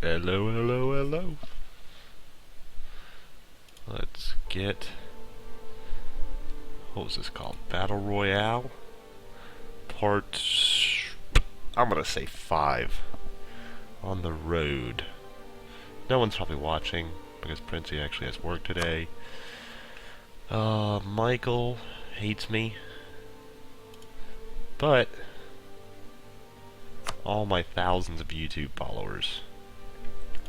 Hello, hello, hello. Let's get... what was this called? Battle Royale? Part... I'm gonna say 5. On the road. No one's probably watching, because Princey actually has work today. Michael hates me. But... all my thousands of YouTube followers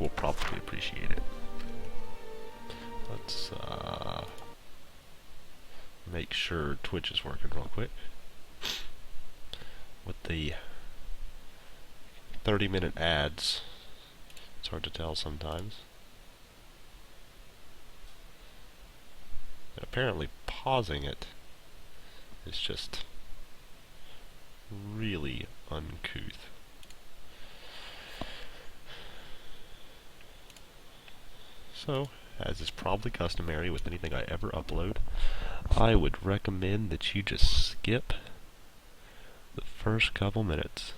will probably appreciate it. Let's make sure Twitch is working real quick. With the 30-minute ads, it's hard to tell sometimes. And apparently pausing it is just really uncouth. So, as is probably customary with anything I ever upload, I would recommend that you just skip the first couple minutes.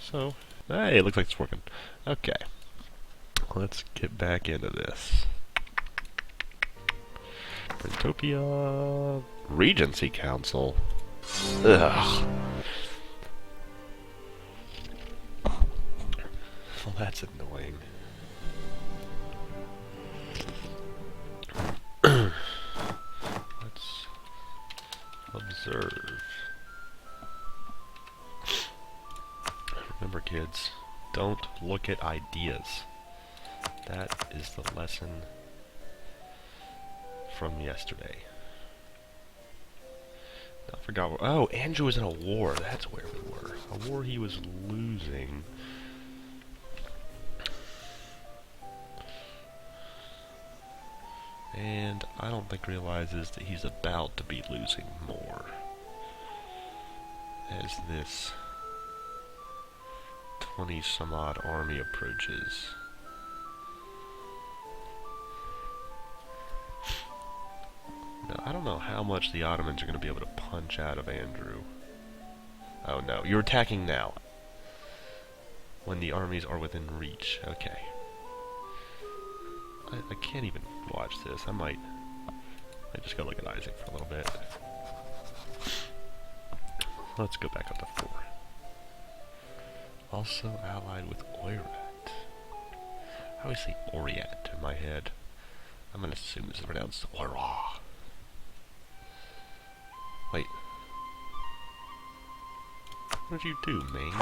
So, hey, it looks like it's working. Okay, let's get back into this. Printopia Regency Council. Ugh. Well, that's annoying. Let's observe. Remember, kids, don't look at ideas. That is the lesson from yesterday. I forgot. Oh, Andrew was in a war. That's where we were. A war he was losing. And I don't think realizes that he's about to be losing more as this 20-some-odd army approaches. Now, I don't know how much the Ottomans are going to be able to punch out of Andrew. Oh no, you're attacking now. When the armies are within reach. Okay. I can't even watch this. I might just go look at Isaac for a little bit. Let's go back up to 4. Also allied with Oirat. I always say Oriat in my head. I'm gonna assume this is pronounced Oira. Wait. What did you do, Ming?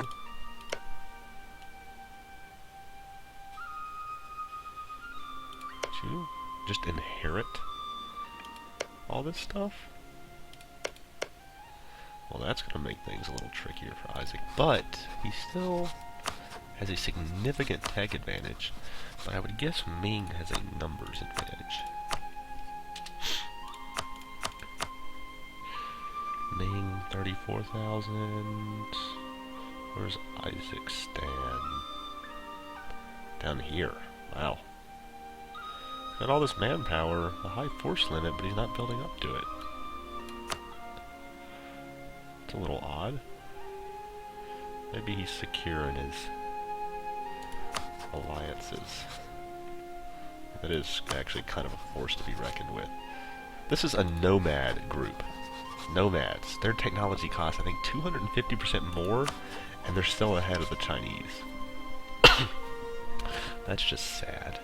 Did you just inherit all this stuff? Well, that's going to make things a little trickier for Isaac, but he still has a significant tech advantage, but I would guess Ming has a numbers advantage. Ming, 34,000. Where's Isaac stand? Down here. Wow. Got all this manpower, a high force limit, but he's not building up to it. It's a little odd. Maybe he's secure in his alliances. That is actually kind of a force to be reckoned with. This is a nomad group. Nomads. Their technology costs, I think, 250% more, and they're still ahead of the Chinese. That's just sad.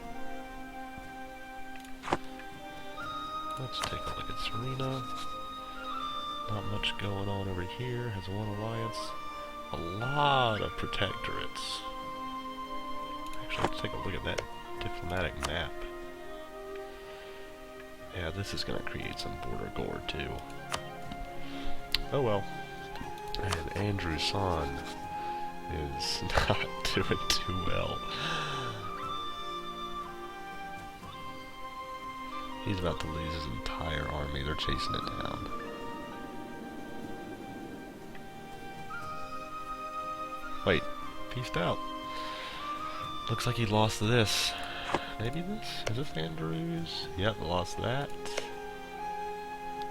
Let's take a look at Serena. Not much going on over here. Has one alliance. A lot of protectorates. Actually, let's take a look at that diplomatic map. Yeah, this is going to create some border gore too. Oh well. And Andrew San is not doing too well. He's about to lose his entire army. They're chasing it down. Wait, peaced out. Looks like he lost this. Maybe this? Is this Andrews? Yep, lost that.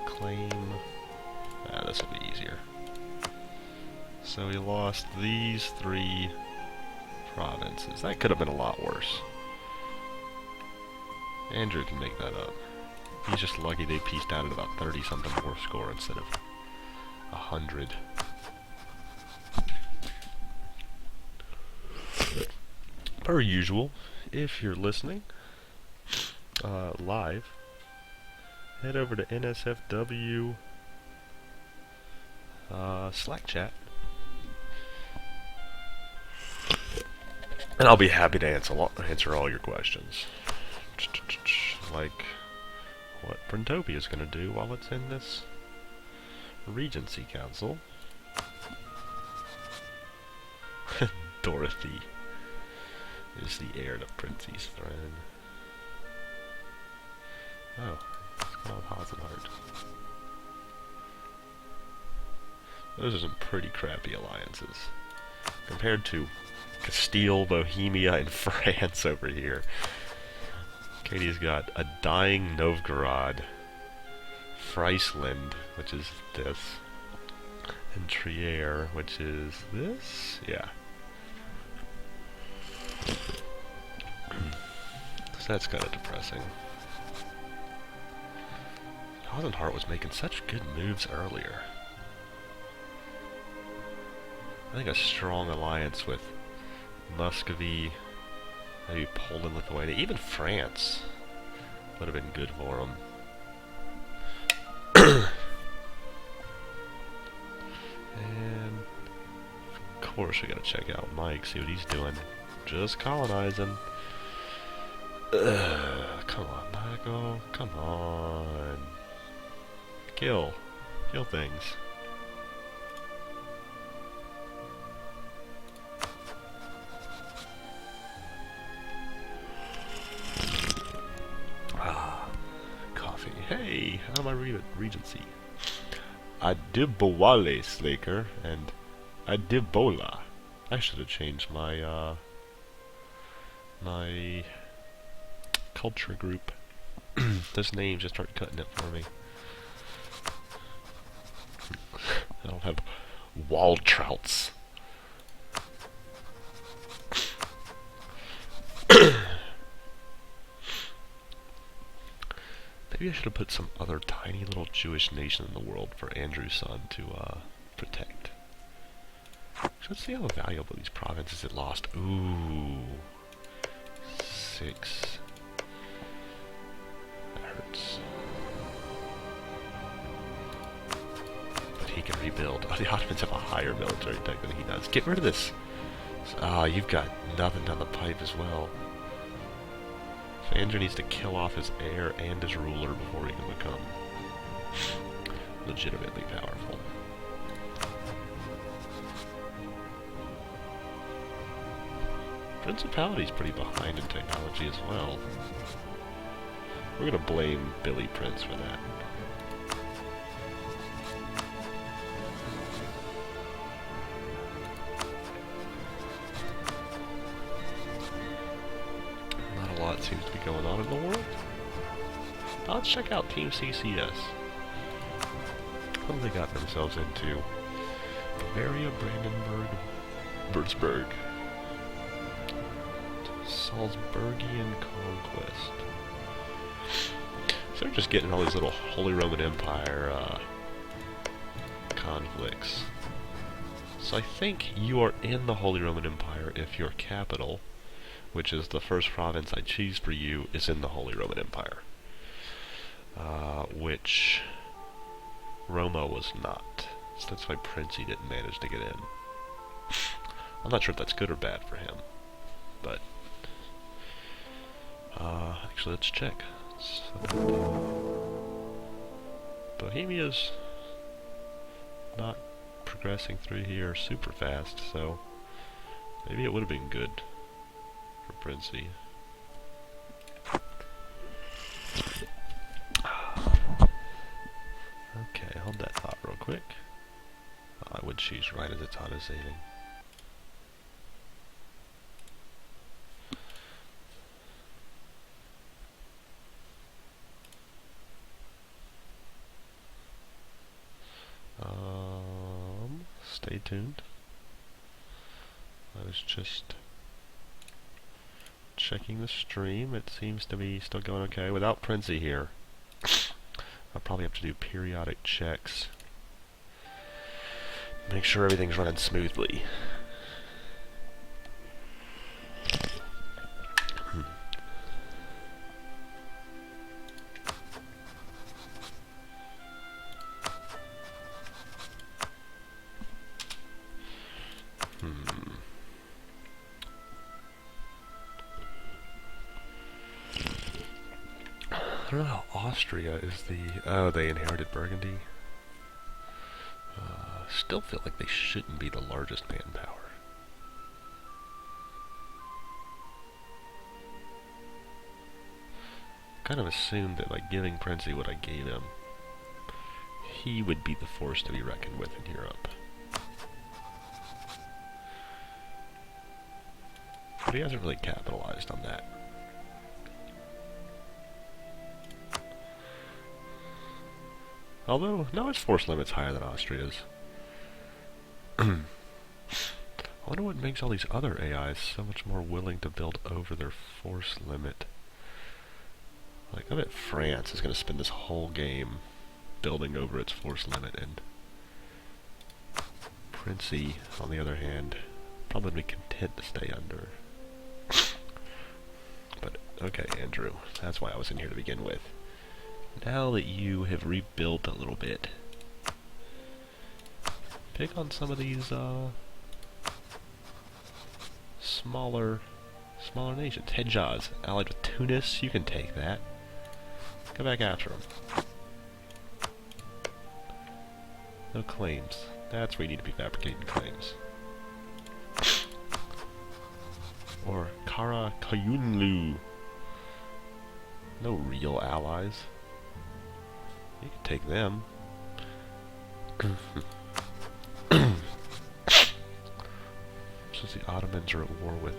Claim. Ah, this will be easier. So he lost these 3 provinces. That could have been a lot worse. Andrew can make that up. He's just lucky they pieced out at about 30-something war score instead of 100. Per usual, if you're listening live, head over to NSFW Slack chat, and I'll be happy to answer all your questions. Like what Printopia is going to do while it's in this Regency Council. Dorothy is the heir to Princey's throne. Oh, it's called Hasenhart. Those are some pretty crappy alliances. Compared to Castile, Bohemia, and France over here. Katie's got a dying Novgorod, Friesland, which is this, and Trier, which is this? Yeah. So that's kind of depressing. Hasenhart was making such good moves earlier. I think a strong alliance with Muscovy, maybe Poland, Lithuania, even France would have been good for him. And of course we gotta check out Mike, see what he's doing. Just colonizing. Come on, Michael. Come on. Kill. Kill things. Coffee. Hey, how am I Regency? Adibowale Slaker and Adibola. I should have changed my my culture group. Those names just aren't cutting it for me. I don't have Waldtrouts. Maybe I should have put some other tiny little Jewish nation in the world for Andrew's son to protect. So let's see how valuable these provinces it lost. Ooh. 6. That hurts. But he can rebuild. Oh, the Ottomans have a higher military tech than he does. Get rid of this. Ah, you've got nothing down the pipe as well. So Andrew needs to kill off his heir and his ruler before he can become legitimately powerful. Principality's pretty behind in technology as well. We're gonna blame Billy Prince for that. Not a lot seems to be going on in the world. Now let's check out Team CCS. What have they got themselves into? Bavaria, Brandenburg, Würzburg. Salzburgian conquest. So they're just getting all these little Holy Roman Empire conflicts. So I think you are in the Holy Roman Empire if your capital, which is the first province I choose for you, is in the Holy Roman Empire. Which Roma was not. So that's why Princey didn't manage to get in. I'm not sure if that's good or bad for him, but actually, let's check. Bohemia's not progressing through here super fast, so maybe it would have been good for Princey. Okay, hold that thought real quick. I would choose right as it's auto-saving. Stay tuned. I was just checking the stream. It seems to be still going okay without Princey here. I'll probably have to do periodic checks. Make sure everything's running smoothly. I don't know how Austria is the... Oh, they inherited Burgundy. Still feel like they shouldn't be the largest manpower. Kind of assumed that by giving Princey what I gave him, he would be the force to be reckoned with in Europe. But he hasn't really capitalized on that. Although, now his force limit's higher than Austria's. I wonder what makes all these other AIs so much more willing to build over their force limit. Like, I bet France is going to spend this whole game building over its force limit, and Princey, on the other hand, probably be content to stay under. But, okay, Andrew, that's why I was in here to begin with. Now that you have rebuilt a little bit, pick on some of these, smaller nations. Hejaz, allied with Tunis, you can take that. Go back after them. No claims. That's where you need to be fabricating claims. Or Kara Kayunlu. No real allies. You can take them. Since the Ottomans are at war with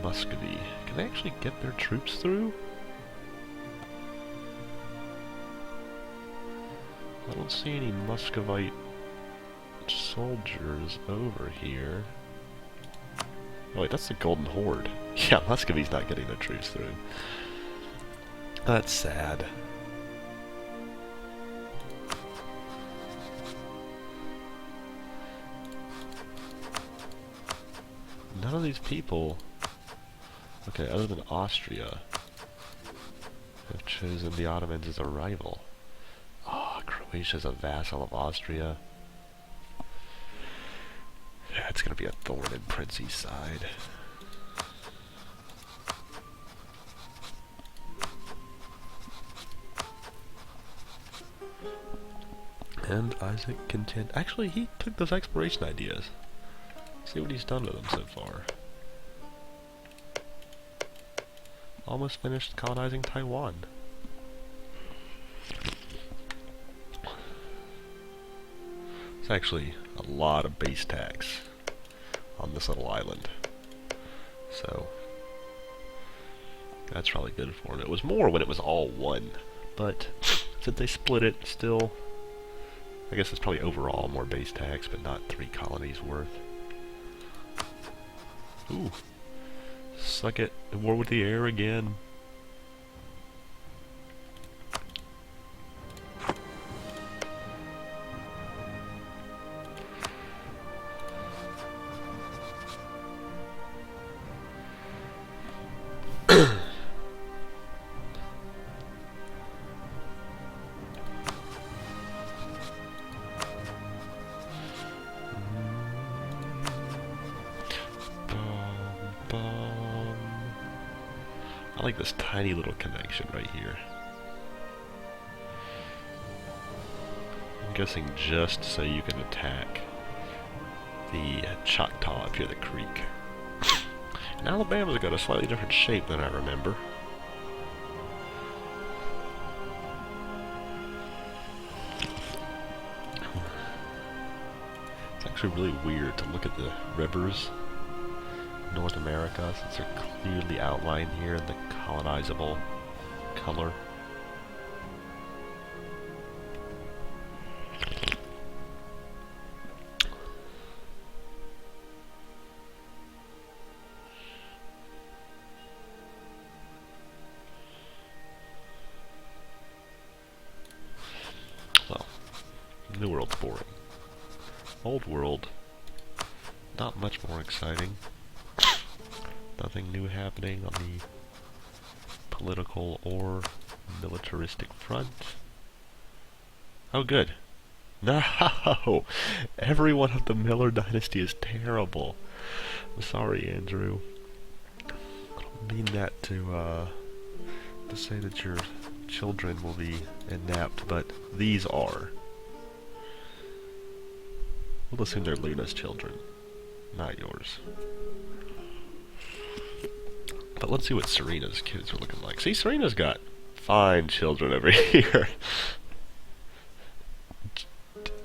Muscovy, can they actually get their troops through? I don't see any Muscovite soldiers over here. Oh wait, that's the Golden Horde. Yeah, Muscovy's not getting their troops through. That's sad. None of these people, okay, other than Austria, have chosen the Ottomans as a rival. Ah, Croatia's a vassal of Austria. That's gonna be a thorn in Princey's side. And Isaac content. Actually, he took those exploration ideas. See what he's done with them so far. Almost finished colonizing Taiwan. It's actually a lot of base tax on this little island. So, that's probably good for him. It was more when it was all one. But, since they split it, still, I guess it's probably overall more base tax, but not 3 colonies worth. Ooh. Suck it. War with the air again. I like this tiny little connection right here. I'm guessing just so you can attack the Choctaw up here, the creek. And Alabama's got a slightly different shape than I remember. It's actually really weird to look at the rivers in North America, since they're clearly outlined here in the colonizable color. New World's boring. Old World, not much more exciting. Nothing new happening on the political or militaristic front. Oh, good. No! Everyone of the Miller dynasty is terrible. I'm sorry, Andrew. I don't mean that to say that your children will be inept, but these are. We'll assume they're Luna's children, not yours. But let's see what Serena's kids are looking like. See, Serena's got fine children over here.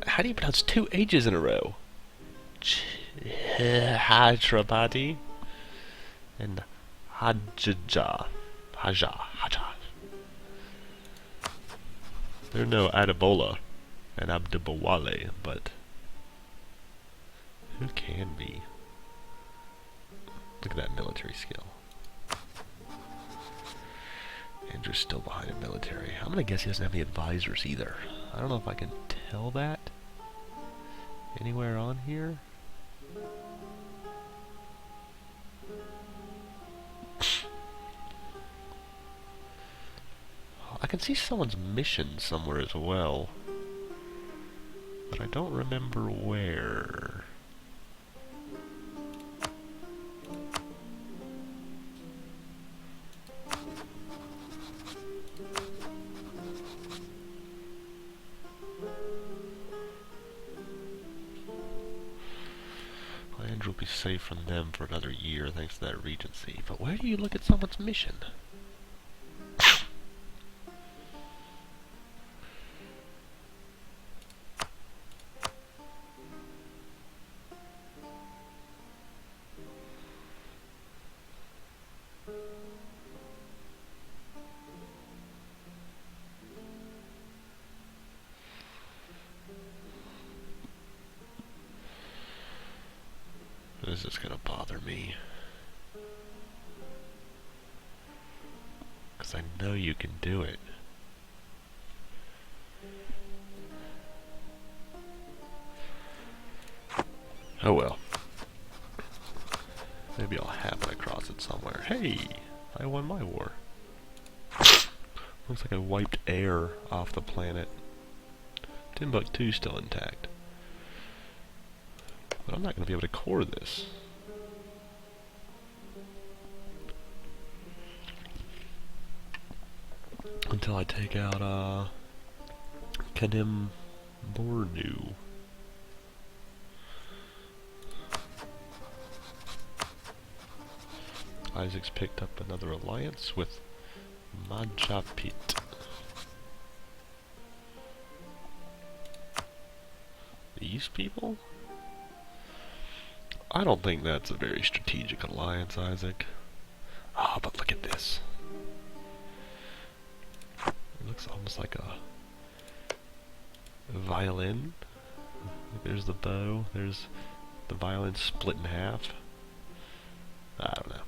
How do you pronounce 2 H's in a row? Hydrabadi and Haja. There are no Adebola and Abdibawale, but who can be? Look at that military skill. Andrew's still behind in military. I'm gonna guess he doesn't have any advisors either. I don't know if I can tell that anywhere on here. I can see someone's mission somewhere as well, but I don't remember where. Andrew will be safe from them for another year thanks to that regency. But where do you look at someone's mission? This is gonna bother me. Because I know you can do it. Oh well. Maybe I'll happen across it somewhere. Hey! I won my war. Looks like I wiped air off the planet. Timbuktu's still intact. But I'm not going to be able to core this. Until I take out, Kanem Bornu. Isaac's picked up another alliance with Majapahit. These people? I don't think that's a very strategic alliance, Isaac. Ah, but look at this. It looks almost like a violin. There's the bow, there's the violin split in half. I don't know.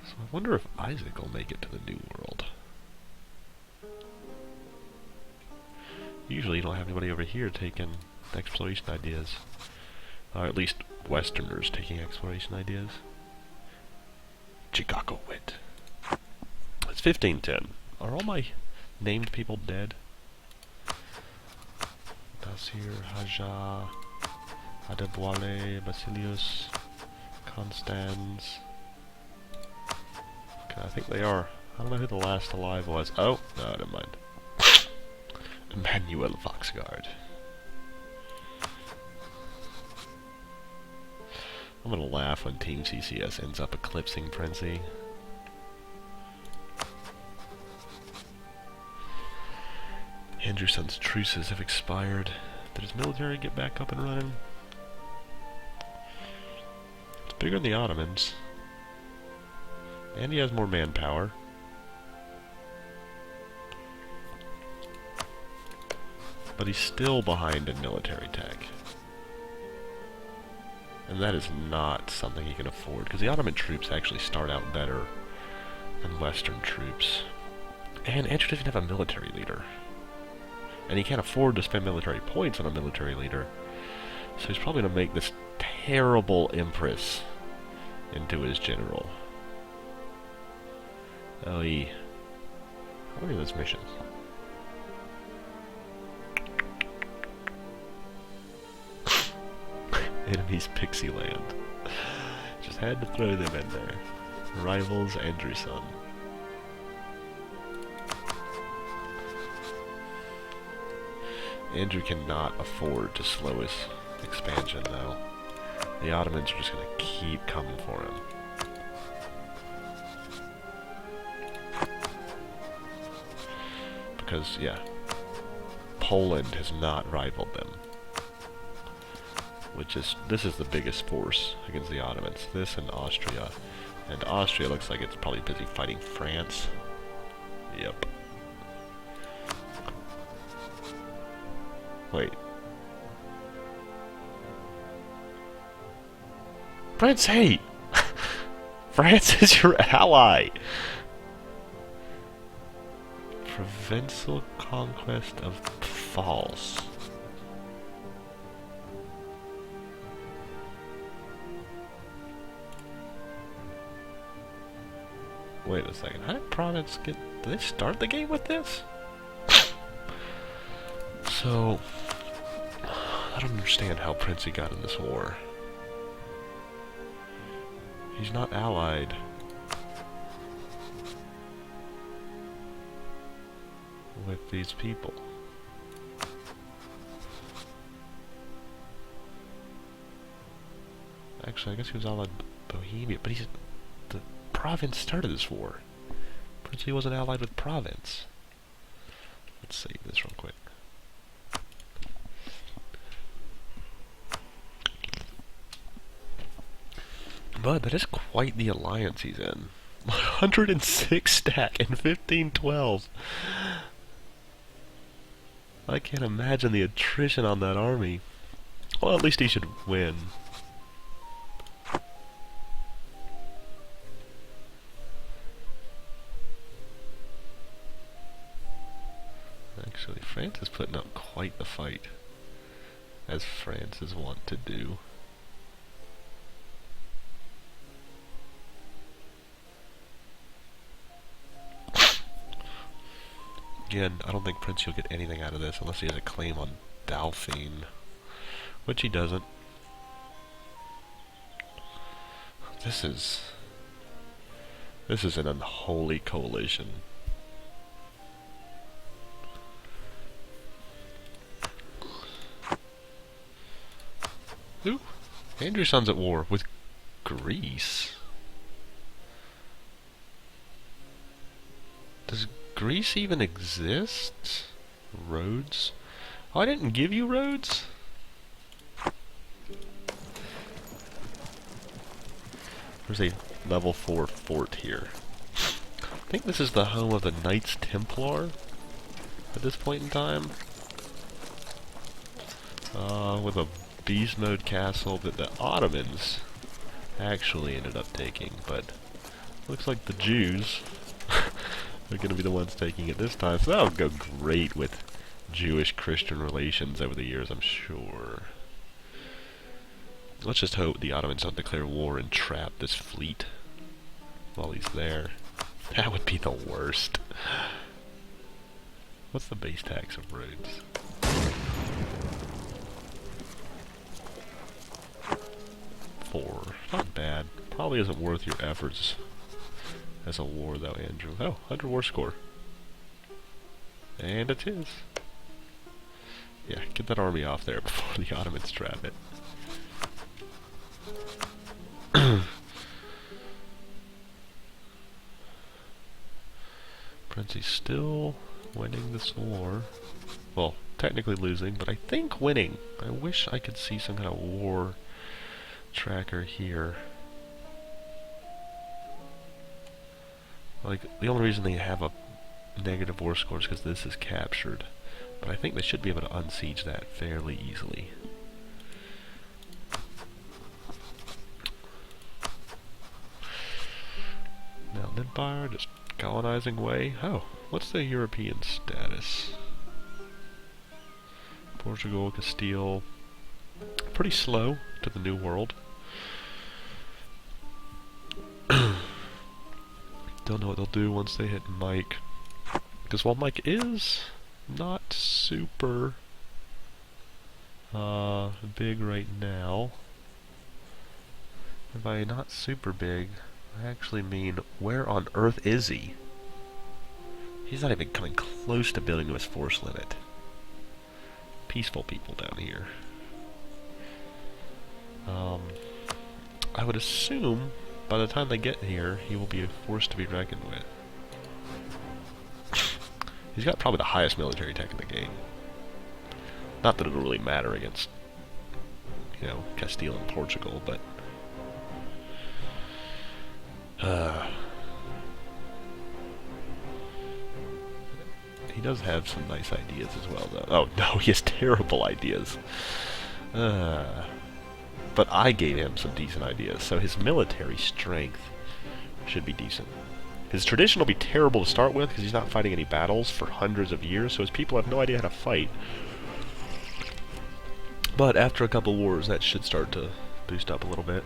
So I wonder if Isaac will make it to the New World. Usually you don't have anybody over here taking exploration ideas. Or at least Westerners taking exploration ideas. Chicago wit. It's 1510. Are all my named people dead? Dasir, Haja, Adeboale, Basilius, Constans. Okay, I think they are. I don't know who the last alive was. Oh, no, never mind. Emmanuel Foxguard. I'm gonna laugh when Team CCS ends up eclipsing Princey. Anderson's truces have expired. Did his military get back up and running? It's bigger than the Ottomans. And he has more manpower. But he's still behind in military tech. And that is not something he can afford, because the Ottoman troops actually start out better than Western troops. And Andrew doesn't have a military leader. And he can't afford to spend military points on a military leader. So he's probably going to make this terrible empress into his general. Oh, how many of those missions? Enemies Pixie Land. Just had to throw them in there. Rivals Andrew's son. Andrew cannot afford to slow his expansion, though. The Ottomans are just going to keep coming for him. Because, yeah, Poland has not rivaled them. This is the biggest force against the Ottomans. This and Austria. And Austria looks like it's probably busy fighting France. Yep. Wait. France, hey! France is your ally! Provincial conquest of Pfalz. Wait a second, how did Province did they start the game with this? So, I don't understand how Princey got in this war. He's not allied. With these people. Actually, I guess he was allied with Bohemia, but the Province started this war. Princely wasn't allied with Province. Let's save this real quick. But that is quite the alliance he's in. 106 stack and 1512. I can't imagine the attrition on that army. Well, at least he should win. Actually, France is putting up quite the fight, as France is wont to do. Again, I don't think Prince will get anything out of this unless he has a claim on Dauphine, which he doesn't. This is an unholy coalition. Ooh, Andrew's son's at war with Greece. Does Greece even exist? Roads? Oh, I didn't give you roads? There's a level 4 fort here. I think this is the home of the Knights Templar at this point in time. With a beast mode castle that the Ottomans actually ended up taking, but looks like the Jews are going to be the ones taking it this time, so that'll go great with Jewish-Christian relations over the years, I'm sure. Let's just hope the Ottomans don't declare war and trap this fleet while he's there. That would be the worst. What's the base tax of roads? 4. Not bad. Probably isn't worth your efforts as a war, though, Andrew. Oh, 100 war score. And it is. Yeah, get that army off there before the Ottomans trap it. Princey's still winning this war. Well, technically losing, but I think winning. I wish I could see some kind of war tracker here. Like, the only reason they have a negative war score is because this is captured. But I think they should be able to unsiege that fairly easily. Now, Empire just colonizing away. Oh, What's the European status? Portugal, Castile. Pretty slow to the New World. Don't know what they'll do once they hit Mike. Because while Mike is not super big right now, and by not super big, I actually mean where on earth is he? He's not even coming close to building to his force limit. Peaceful people down here. I would assume by the time they get here, he will be a force to be reckoned with. He's got probably the highest military tech in the game. Not that it'll really matter against, you know, Castile and Portugal, but he does have some nice ideas as well, though. Oh no, he has terrible ideas. But I gave him some decent ideas, so his military strength should be decent. His tradition will be terrible to start with, because he's not fighting any battles for hundreds of years, so his people have no idea how to fight. But after a couple wars, that should start to boost up a little bit.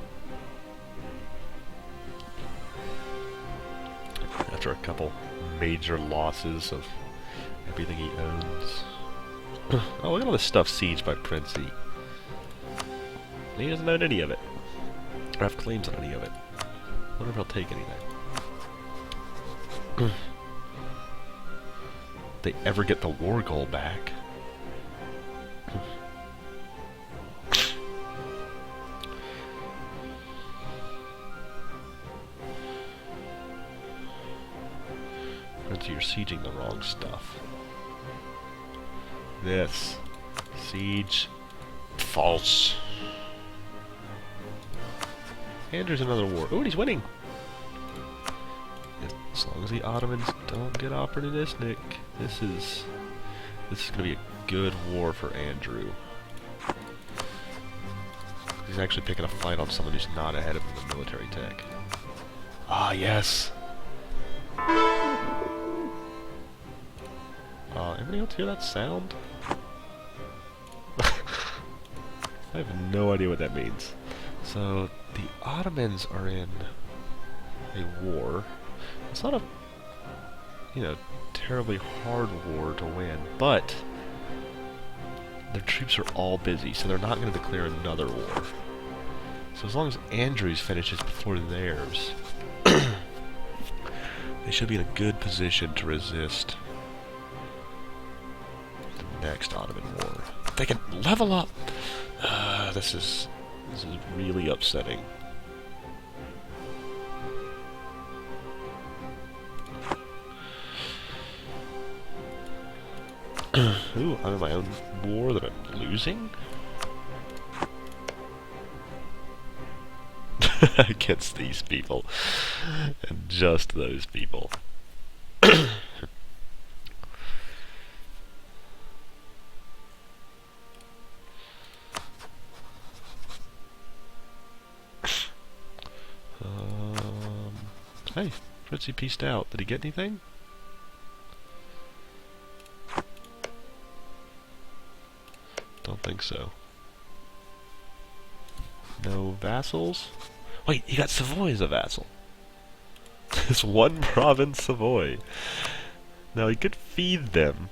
After a couple major losses of everything he owns. Oh, look at all this stuff sieged by Princey. He doesn't own any of it. Or have claims on any of it. I wonder if he'll take anything. They ever get the war goal back. Princey, you're sieging the wrong stuff. This. Siege. False. Andrew's another war. Oh, and he's winning! As long as the Ottomans don't get opportunistic, this is going to be a good war for Andrew. He's actually picking a fight on someone who's not ahead of him in military tech. Ah, yes! Anybody else hear that sound? I have no idea what that means. So, the Ottomans are in a war. It's not a, you know, terribly hard war to win, but their troops are all busy, so they're not going to declare another war. So as long as Andrews finishes before theirs, they should be in a good position to resist the next Ottoman war. They can level up! This is really upsetting. Ooh, I'm in my own war that I'm losing? Against these people. And just those people. Hey, Fritzy pieced out. Did he get anything? Don't think so. No vassals? Wait, he got Savoy as a vassal. This one province, Savoy. Now he could feed them.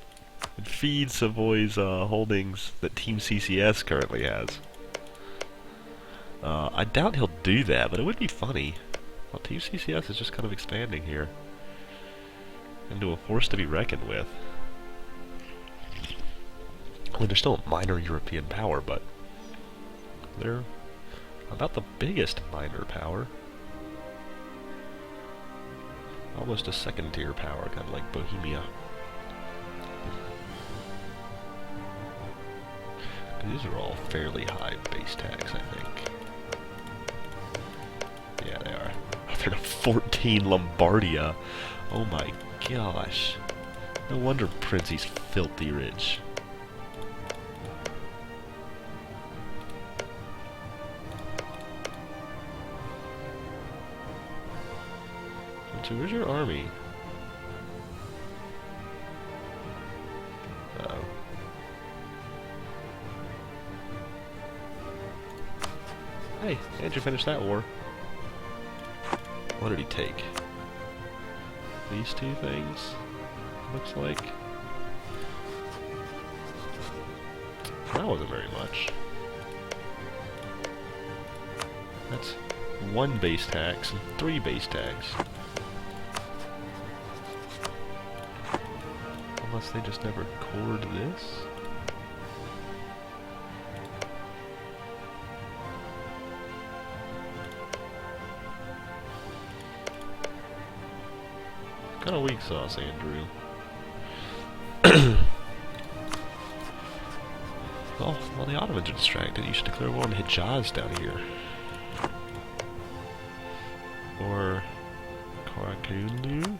And feed Savoy's holdings that Team CCS currently has. I doubt he'll do that, but it would be funny. Well, Team CCS is just kind of expanding here into a force to be reckoned with. I mean, they're still a minor European power, but they're about the biggest minor power. Almost a second-tier power, kind of like Bohemia. These are all fairly high base tax, I think. Yeah, they are. They're to 14 Lombardia. Oh my gosh. No wonder Princey's filthy rich. So where's your army? Hey, Andrew finished that war. What did he take? These two things? Looks like. That wasn't very much. That's 1 base tax and 3 base tax. Unless they just never cored this? Kinda weak sauce, Andrew. Well, while the Ottomans are distracted, you should declare war on Hijaz down here. Or Karakulu?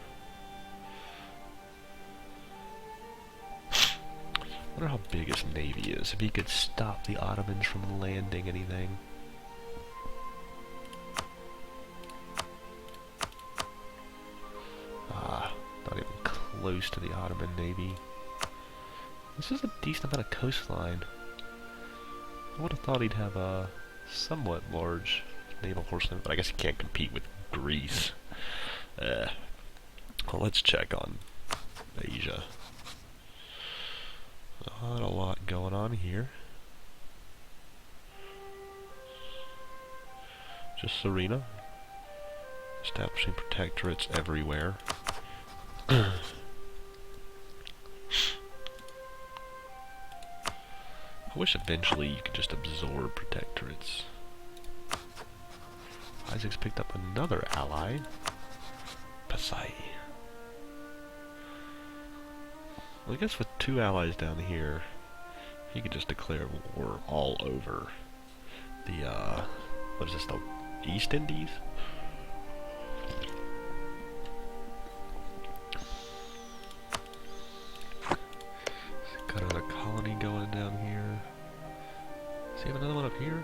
I wonder how big his navy is, if he could stop the Ottomans from landing anything. Not even close to the Ottoman navy. This is a decent amount of coastline. I would have thought he'd have a somewhat large naval force limit, but I guess he can't compete with Greece. Well, let's check on Asia. Not a lot going on here. Just Serena. Establishing protectorates everywhere. I wish eventually you could just absorb protectorates. Isaac's picked up another ally. Pasai. Well, I guess with 2 allies down here, he could just declare war all over the, what is this, the East Indies? Got another colony going down here. Does he have another one up here?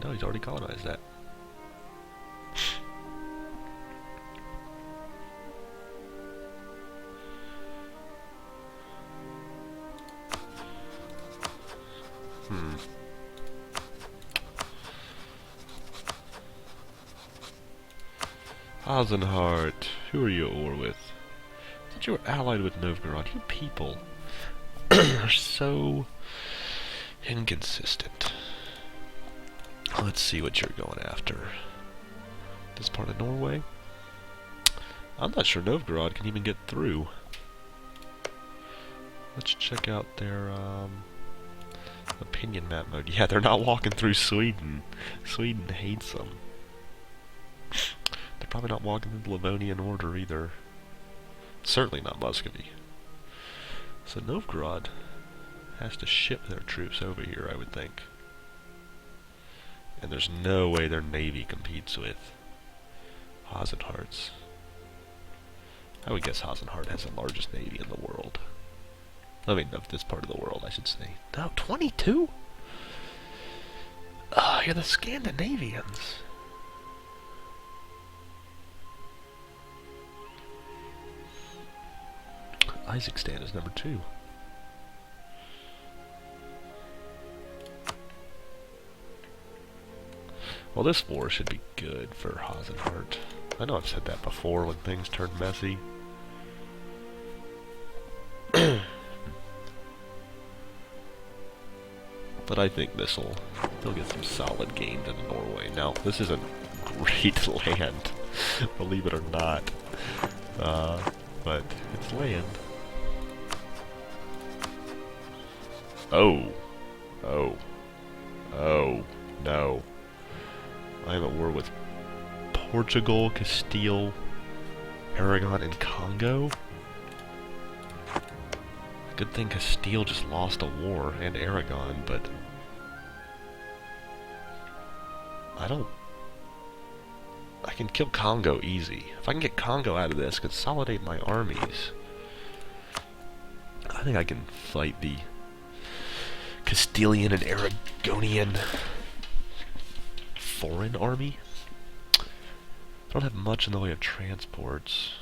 No, he's already colonized that. Hasenhart, who are you at war with? I thought you were allied with Novgorod. You people are so inconsistent. Let's see what you're going after. This part of Norway? I'm not sure Novgorod can even get through. Let's check out their opinion map mode. Yeah, they're not walking through Sweden. Sweden hates them. They're probably not walking through the Livonian Order either. Certainly not Muscovy. So Novgorod has to ship their troops over here, I would think. And there's no way their navy competes with Hasenhart's. I would guess Hasenhart has the largest navy in the world. I mean, of this part of the world, I should say. No, 22? You're the Scandinavians. Isakstan is number 2. Well, this war should be good for Hasenhart. I know I've said that before when things turned messy. But I think they'll get some solid gains into Norway. Now, this isn't great land, believe it or not. But it's land. Oh, no. I am at war with Portugal, Castile, Aragon, and Congo. Good thing Castile just lost a war, and Aragon, but I can kill Congo easy. If I can get Congo out of this, consolidate my armies, I think I can fight the Castilian and Aragonian foreign army. I don't have much in the way of transports,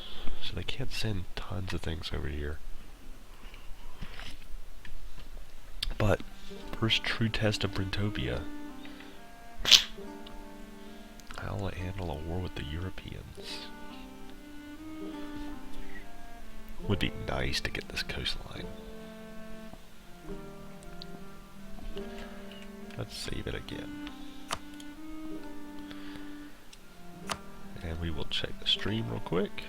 so they can't send tons of things over here. But first true test of Brintopia. How will it handle a war with the Europeans? Would be nice to get this coastline. Let's save it again. And we will check the stream real quick.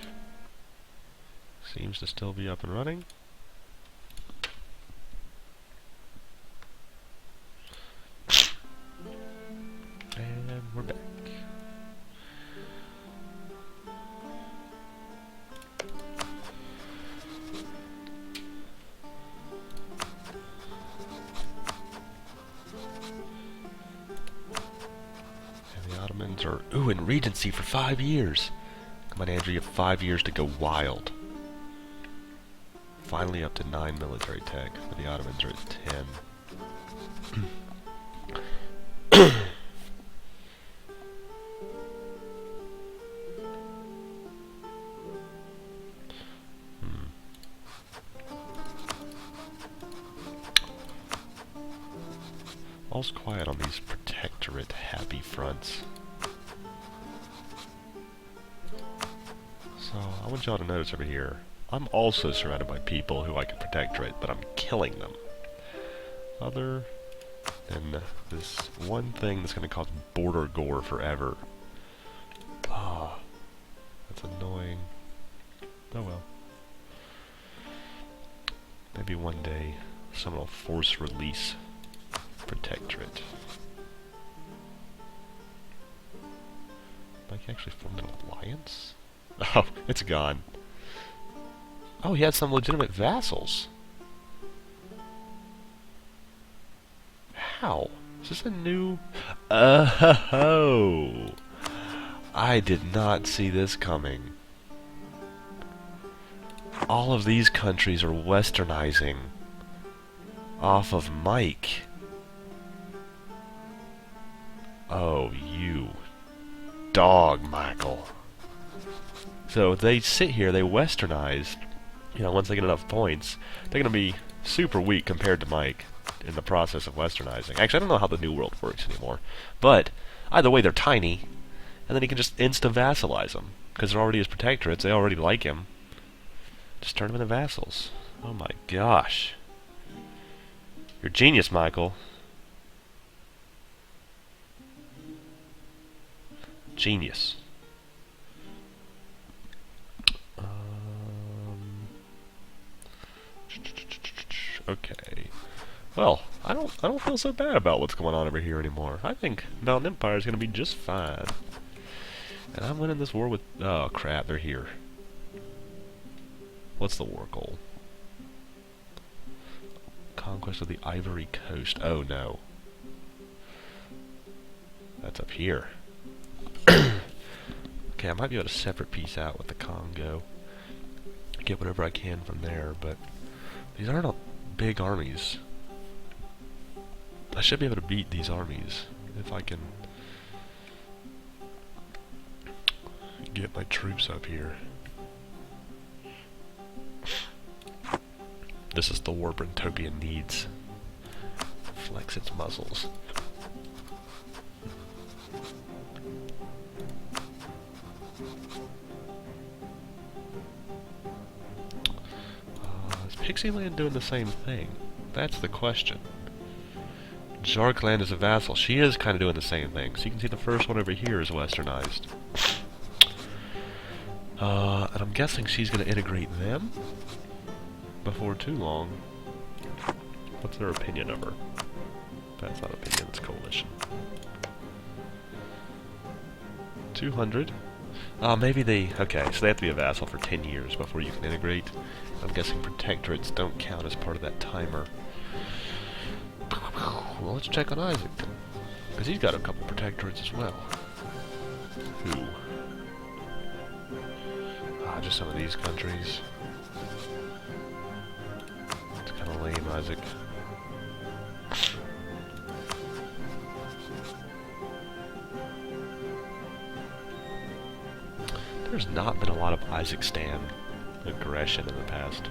Seems to still be up and running. And we're back. And the Ottomans are, ooh, in Regency for 5 years. Come on, Andrew, you have 5 years to go wild. Finally up to 9 military tech, but the Ottomans are at 10. All's quiet on these protectorate happy fronts. So, I want y'all to notice over here, I'm also surrounded by people who I can protectorate, but I'm killing them. Other than this one thing that's going to cause border gore forever. Ah, that's annoying. Oh well. Maybe one day someone will force release protectorate. Like actually formed an alliance? Oh, it's gone. Oh, he had some legitimate vassals. How? Is this a new... Oh! I did not see this coming. All of these countries are westernizing off of Mike. Oh, you dog, Michael. So if they sit here, they westernize, you know, once they get enough points, they're going to be super weak compared to Mike in the process of westernizing. Actually, I don't know how the New World works anymore. But either way, they're tiny, and then he can just insta-vassalize them. Because they're already his protectorates, they already like him. Just turn them into vassals. Oh my gosh. You're a genius, Michael. Genius. Okay. Well, I don't feel so bad about what's going on over here anymore. I think Mountain Empire is going to be just fine. And I'm winning this war with... Oh, crap, they're here. What's the war goal? Conquest of the Ivory Coast. Oh, no. That's up here. Okay, I might be able to separate peace out with the Congo. Get whatever I can from there, but... These aren't big armies. I should be able to beat these armies if I can get my troops up here. This is the war Brentopia needs. Flex its muscles. Is Pixieland doing the same thing? That's the question. Jarkland is a vassal. She is kind of doing the same thing. So you can see the first one over here is westernized. And I'm guessing she's going to integrate them before too long. What's their opinion of her? That's not opinion, it's coalition. 200. Maybe they... Okay, so they have to be a vassal for 10 years before you can integrate. I'm guessing protectorates don't count as part of that timer. Well, let's check on Isaac then. Because he's got a couple protectorates as well. Who? Just some of these countries. It's kind of lame, Isaac. There's not been a lot of Isaac Stan aggression in the past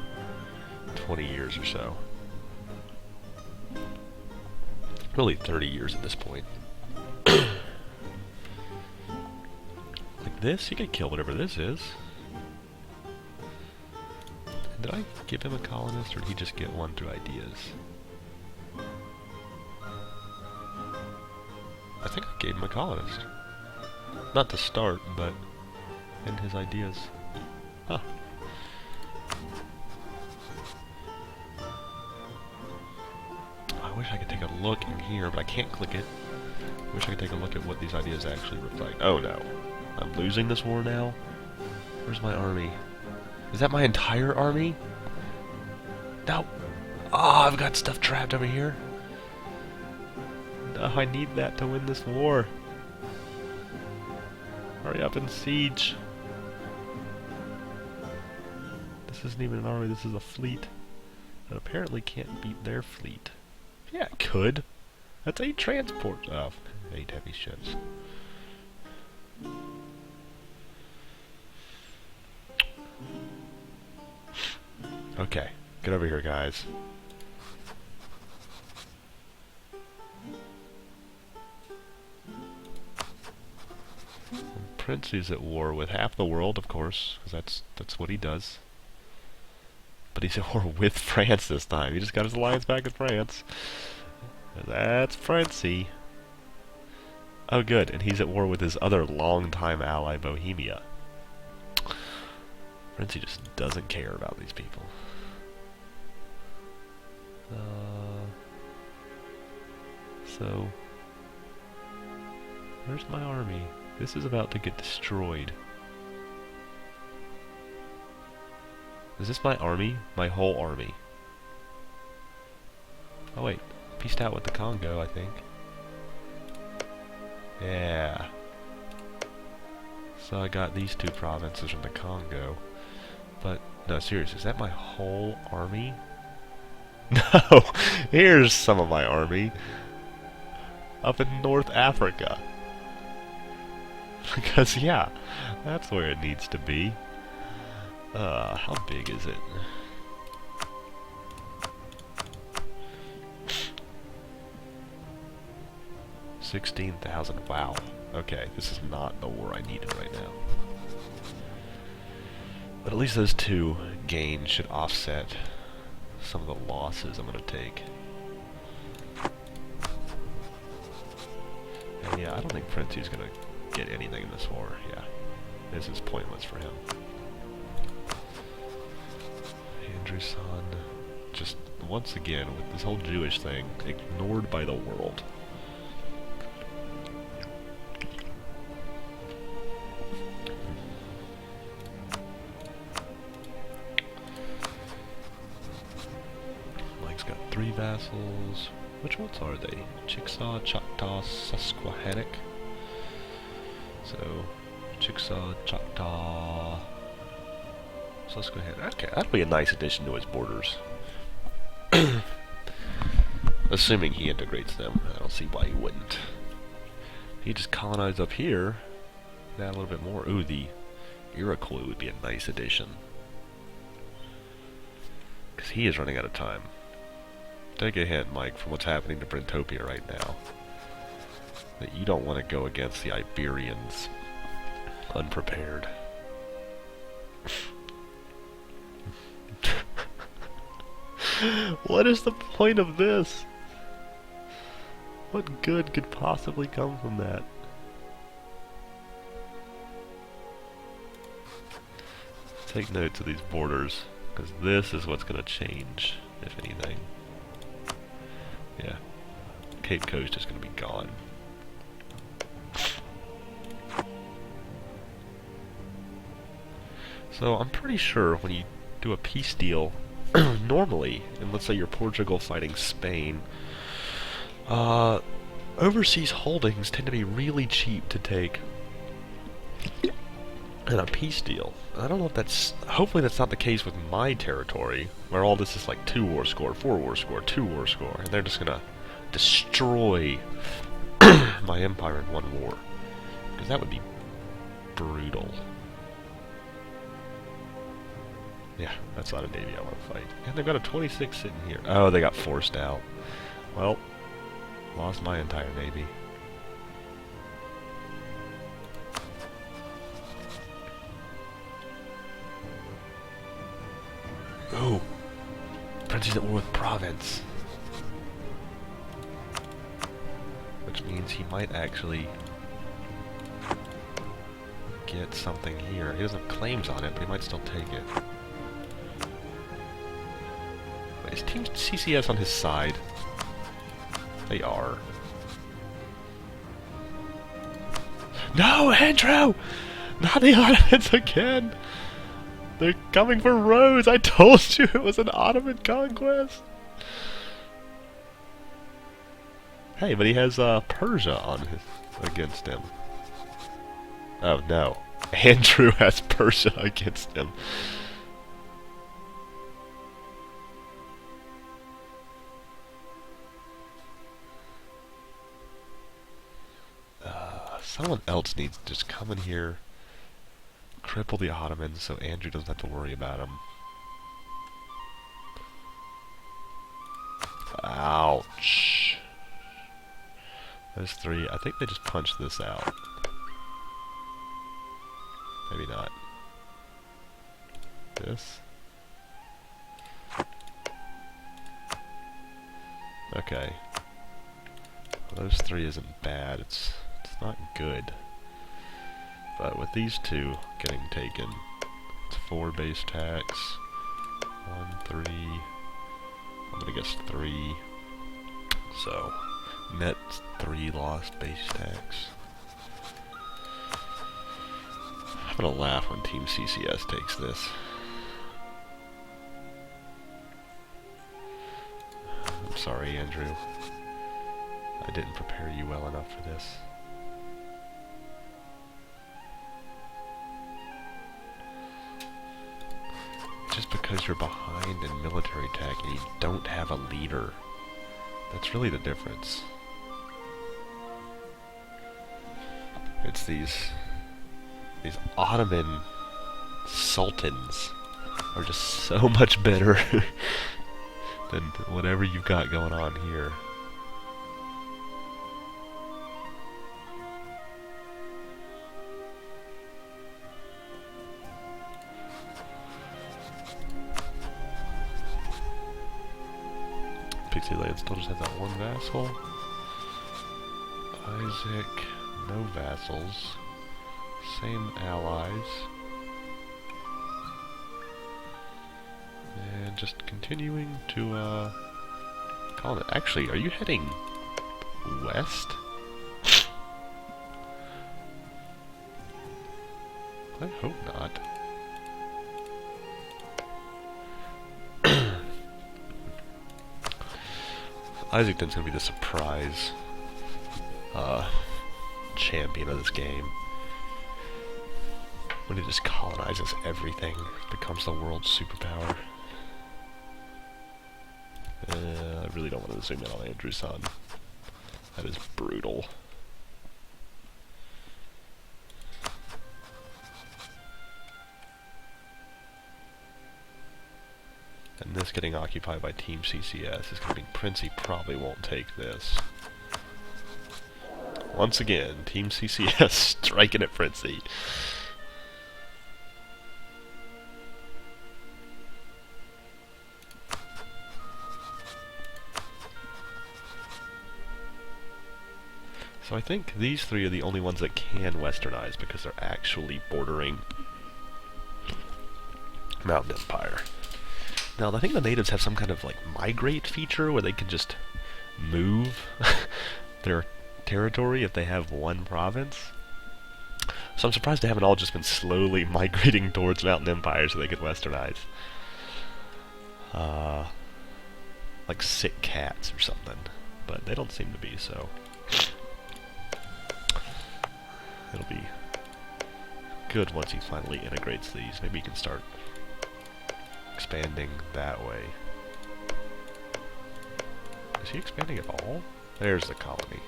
20 years or so. Really 30 years at this point. this? He could kill whatever this is. Did I give him a colonist, or did he just get one through ideas? I think I gave him a colonist. Not to start, but in his ideas. Huh. I wish I could take a look in here, but I can't click it. I wish I could take a look at what these ideas actually reflect. Oh no. I'm losing this war now? Where's my army? Is that my entire army? No. Oh, I've got stuff trapped over here. No, I need that to win this war. Hurry up and siege. This isn't even an army, this is a fleet. That apparently can't beat their fleet. Yeah, it could. That's 8 transports. Oh, 8 heavy ships. Okay, get over here, guys. Prince is at war with half the world, of course, because that's what he does. But he's at war with France this time. He just got his alliance back with France. That's Princey. Oh, good, and he's at war with his other longtime ally, Bohemia. Princey just doesn't care about these people. So, where's my army? This is about to get destroyed. Is this my army? My whole army? Oh wait, pieced out with the Congo, I think. Yeah. So I got these 2 provinces from the Congo. But, no, seriously, is that my whole army? No! Here's some of my army. Up in North Africa. Because, yeah, that's where it needs to be. How big is it? $16,000. Wow. Okay, this is not the war I needed right now. But at least those 2 gains should offset some of the losses I'm going to take. And yeah, I don't think Princey's going to get anything in this war. Yeah, this is pointless for him. Andrew's son, just once again with this whole Jewish thing, ignored by the world. Mike's got 3 vassals. Which ones are they? Chickasaw, Choctaw, Susquehannock. So, Chickasaw, Choctaw, Susquehannock. Okay, that'll be a nice addition to his borders. Assuming he integrates them. I don't see why he wouldn't. He just colonized up here. Add a little bit more. Ooh, the Iroquois would be a nice addition. Because he is running out of time. Take a hint, Mike, from what's happening to Brintopia right now. That you don't want to go against the Iberians unprepared. What is the point of this? What good could possibly come from that? Take notes of these borders, because this is what's going to change, if anything. Yeah, Cape Coast is going to be gone. So I'm pretty sure when you do a peace deal, normally, and let's say you're Portugal fighting Spain, overseas holdings tend to be really cheap to take in a peace deal. I don't know if that's... Hopefully that's not the case with my territory, where all this is like 2 war score, 4 war score, 2 war score, and they're just gonna destroy my empire in 1 war. Because that would be brutal. Yeah, that's not a navy I want to fight. And they've got a 26 sitting here. Oh, they got forced out. Well, lost my entire navy. Ooh! Prince's at war with province. Which means he might actually get something here. He doesn't have claims on it, but he might still take it. Wait, is Team CCS on his side? They are. No, Andrew! Not the Ottomans again! They're coming for Rhodes! I told you it was an Ottoman conquest! Hey, but he has Persia on his against him. Oh no. Andrew has Persia against him. Someone else needs to just come in here, cripple the Ottomans so Andrew doesn't have to worry about him. Ouch. Those three, I think they just punched this out. Maybe not. This? Okay. Well, those three isn't bad. It's not good. But with these two getting taken, it's 4 base tax. 1, 3. I'm gonna guess 3. So, net 3 lost base tax. I'm gonna laugh when Team CCS takes this. I'm sorry, Andrew. I didn't prepare you well enough for this. Just because you're behind in military tech and you don't have a leader. That's really the difference. It's these Ottoman sultans are just so much better than whatever you've got going on here. Pixie Land still just has that one vassal. Isaac, no vassals. Same allies. And just continuing to, call it. Actually, are you heading west? I hope not. Isaacton's gonna be the surprise champion of this game. When he just colonizes everything, becomes the world's superpower. I really don't want to zoom in on Andrew's son. That is brutal. And this getting occupied by Team CCS is going to mean Princey probably won't take this. Once again, Team CCS striking at Princey. So I think these three are the only ones that can westernize because they're actually bordering Mountain Empire. Now, I think the natives have some kind of, like, migrate feature where they can just move their territory if they have one province. So I'm surprised they haven't all just been slowly migrating towards Mountain Empire so they could westernize. Like sick cats or something. But they don't seem to be, so it'll be good once he finally integrates these. Maybe he can start expanding that way. Is he expanding at all? There's the colony.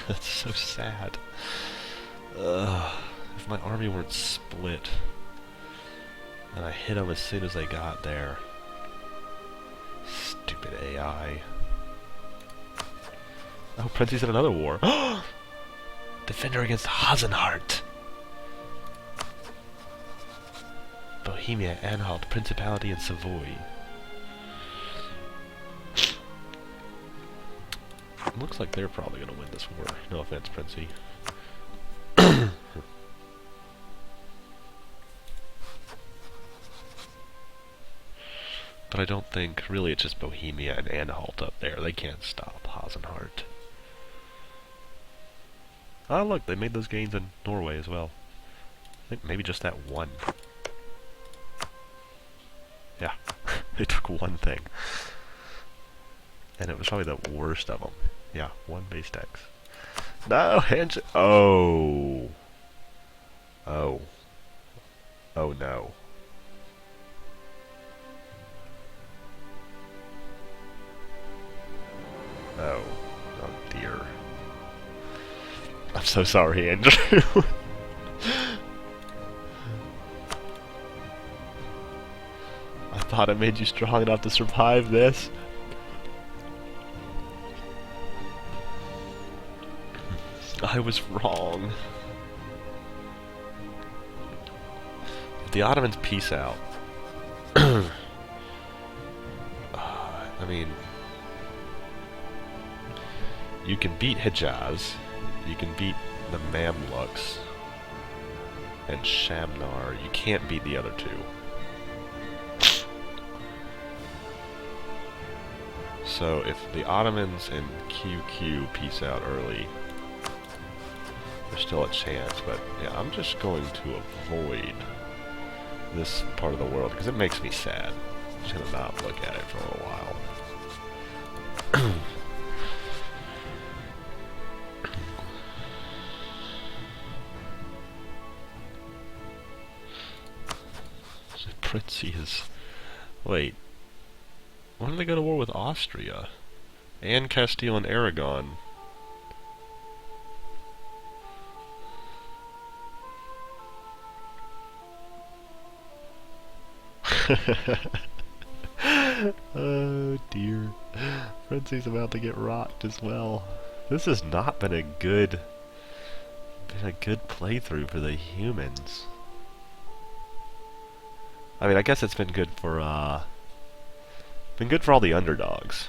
That's so sad. If my army weren't split and I hit them as soon as they got there. Stupid AI. Oh, Princey's in another war. Defender against Hasenhart. Bohemia, Anhalt, Principality, and Savoy. Looks like they're probably going to win this war. No offense, Princey. But I don't think, really, it's just Bohemia and Anhalt up there. They can't stop Hasenhart. Oh, look, they made those gains in Norway as well. I think maybe just that one. Yeah, they took one thing. And it was probably the worst of them. Yeah, one base tax. No, hands. Oh. Oh. Oh no. Oh. Oh dear. I'm so sorry, Andrew. I thought it made you strong enough to survive this. I was wrong. If the Ottomans peace out. I mean, you can beat Hejaz, you can beat the Mamluks and Shamnar. You can't beat the other two. So if the Ottomans and QQ peace out early, there's still a chance, but yeah, I'm just going to avoid this part of the world because it makes me sad. I'm just gonna not look at it for a little while. Princey is... Wait. When did they go to war with Austria? And Castile and Aragon. Oh dear. Princey's about to get rocked as well. This has not been a good playthrough for the humans. I mean, I guess it's been good for all the underdogs.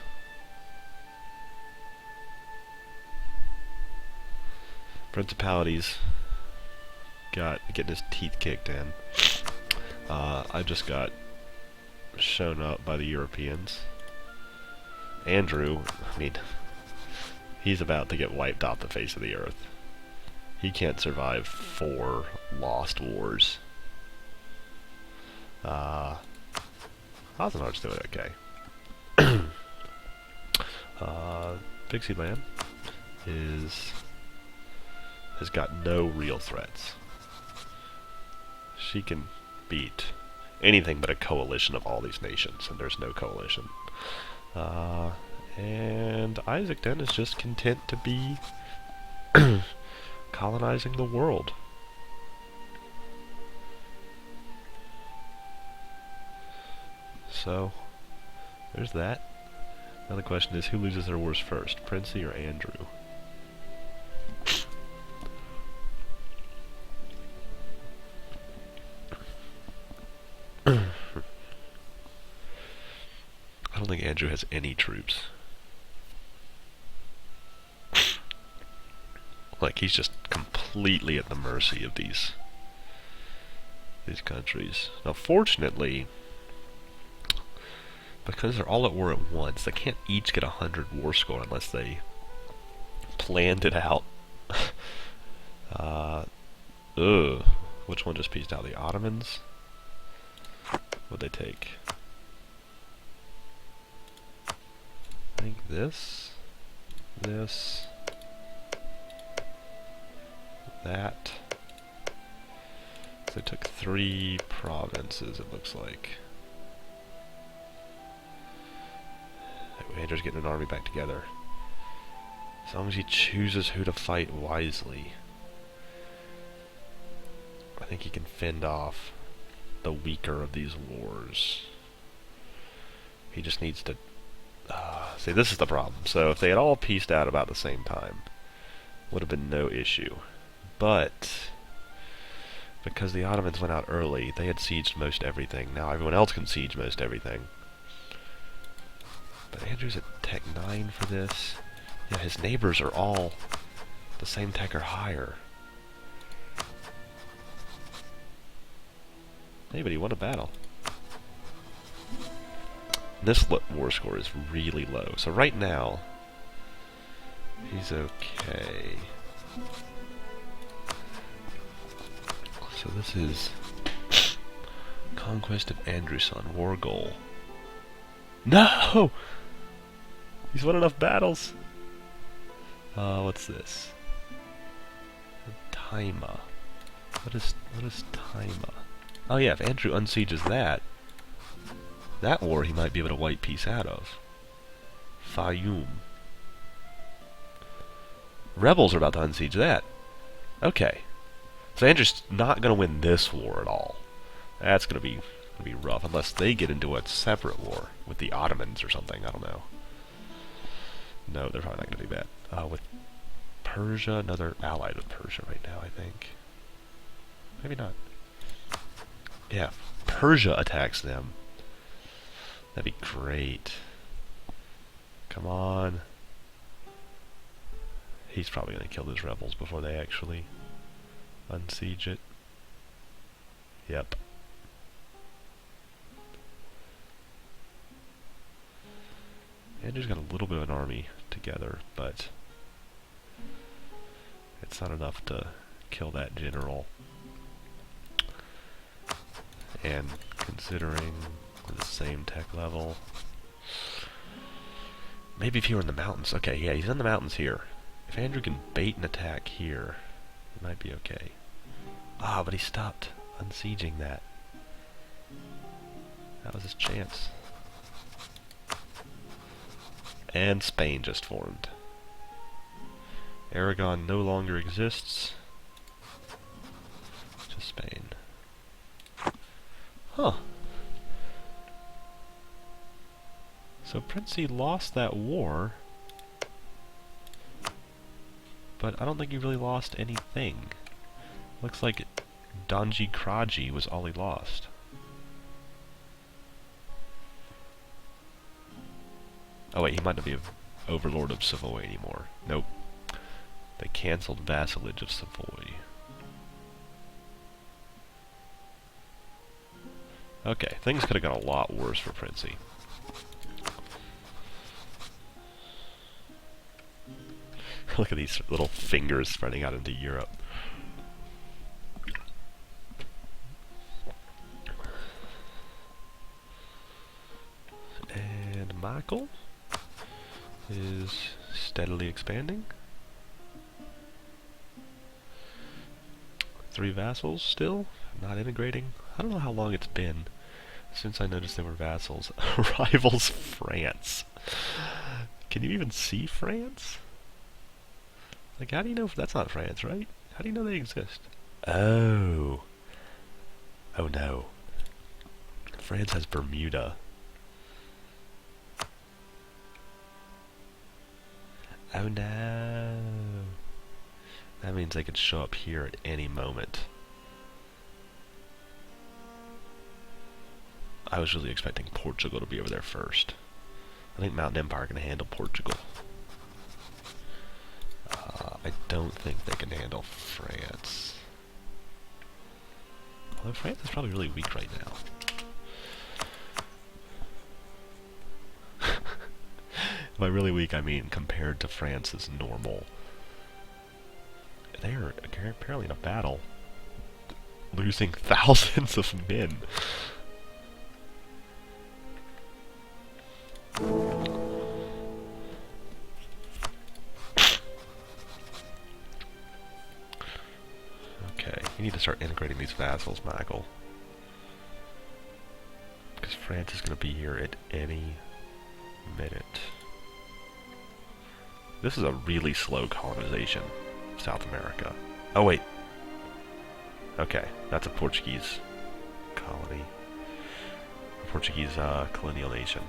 Principalities getting his teeth kicked in. I just got shown up by the Europeans. Andrew, I mean, he's about to get wiped off the face of the earth. He can't survive 4 lost wars. Hasenhart's doing okay. Pixieland has got no real threats. She can beat anything but a coalition of all these nations, and there's no coalition. And Isaacden is just content to be colonizing the world. So, there's that. Now the question is, who loses their wars first, Princey or Andrew? I don't think Andrew has any troops. Like, he's just completely at the mercy of these countries. Now, fortunately, because they're all at war at once, they can't each get 100 war score unless they planned it out. Which one just pieced out? The Ottomans? What'd they take? I think this, that. So they took 3 provinces, it looks like. Andrew's getting an army back together. As long as he chooses who to fight wisely, I think he can fend off the weaker of these wars. He just needs to... see, this is the problem. So if they had all pieced out about the same time, would have been no issue. But because the Ottomans went out early, they had sieged most everything. Now everyone else can siege most everything. But Andrew's at Tech 9 for this. Yeah, his neighbors are all the same tech or higher. Hey, but he won a battle. This war score is really low. So right now, he's okay. So this is Conquest of Andrewson, war goal. No! He's won enough battles. What's this? Taima. What is Taima? Oh yeah, if Andrew unsieges that war he might be able to wipe peace out of. Fayoum. Rebels are about to unsiege that. Okay. So Andrew's not going to win this war at all. That's going to be rough, unless they get into a separate war with the Ottomans or something. I don't know. No, they're probably not going to do that. With Persia, another allied with Persia right now, I think. Maybe not. Yeah, Persia attacks them. That'd be great. Come on. He's probably going to kill those rebels before they actually unsiege it. Yep. Andrew's got a little bit of an army together, but it's not enough to kill that general. And considering we're the same tech level, maybe if he were in the mountains. Okay, yeah, he's in the mountains here. If Andrew can bait an attack here, it might be okay. Ah, but he stopped unsieging that. That was his chance. And Spain just formed. Aragon no longer exists. Just Spain. Huh. So Princey lost that war, but I don't think he really lost anything. Looks like Donji Kraji was all he lost. Oh wait, he might not be an overlord of Savoy anymore. Nope. They cancelled vassalage of Savoy. Okay, things could have gone a lot worse for Princey. Look at these little fingers spreading out into Europe. And Michael is steadily expanding. 3 vassals still, not integrating. I don't know how long it's been since I noticed they were vassals. Rivals France. Can you even see France? Like, how do you know if that's not France, right? How do you know they exist? Oh. Oh no. France has Bermuda. Oh no. That means they could show up here at any moment. I was really expecting Portugal to be over there first. I think Mountain Empire can handle Portugal. I don't think they can handle France. Although France is probably really weak right now. By really weak, I mean compared to France's normal. They are apparently in a battle, losing thousands of men. Okay, you need to start integrating these vassals, Michael. Because France is going to be here at any minute. This is a really slow colonization of South America. Oh wait. Okay, that's a Portuguese colony. A Portuguese colonial nation.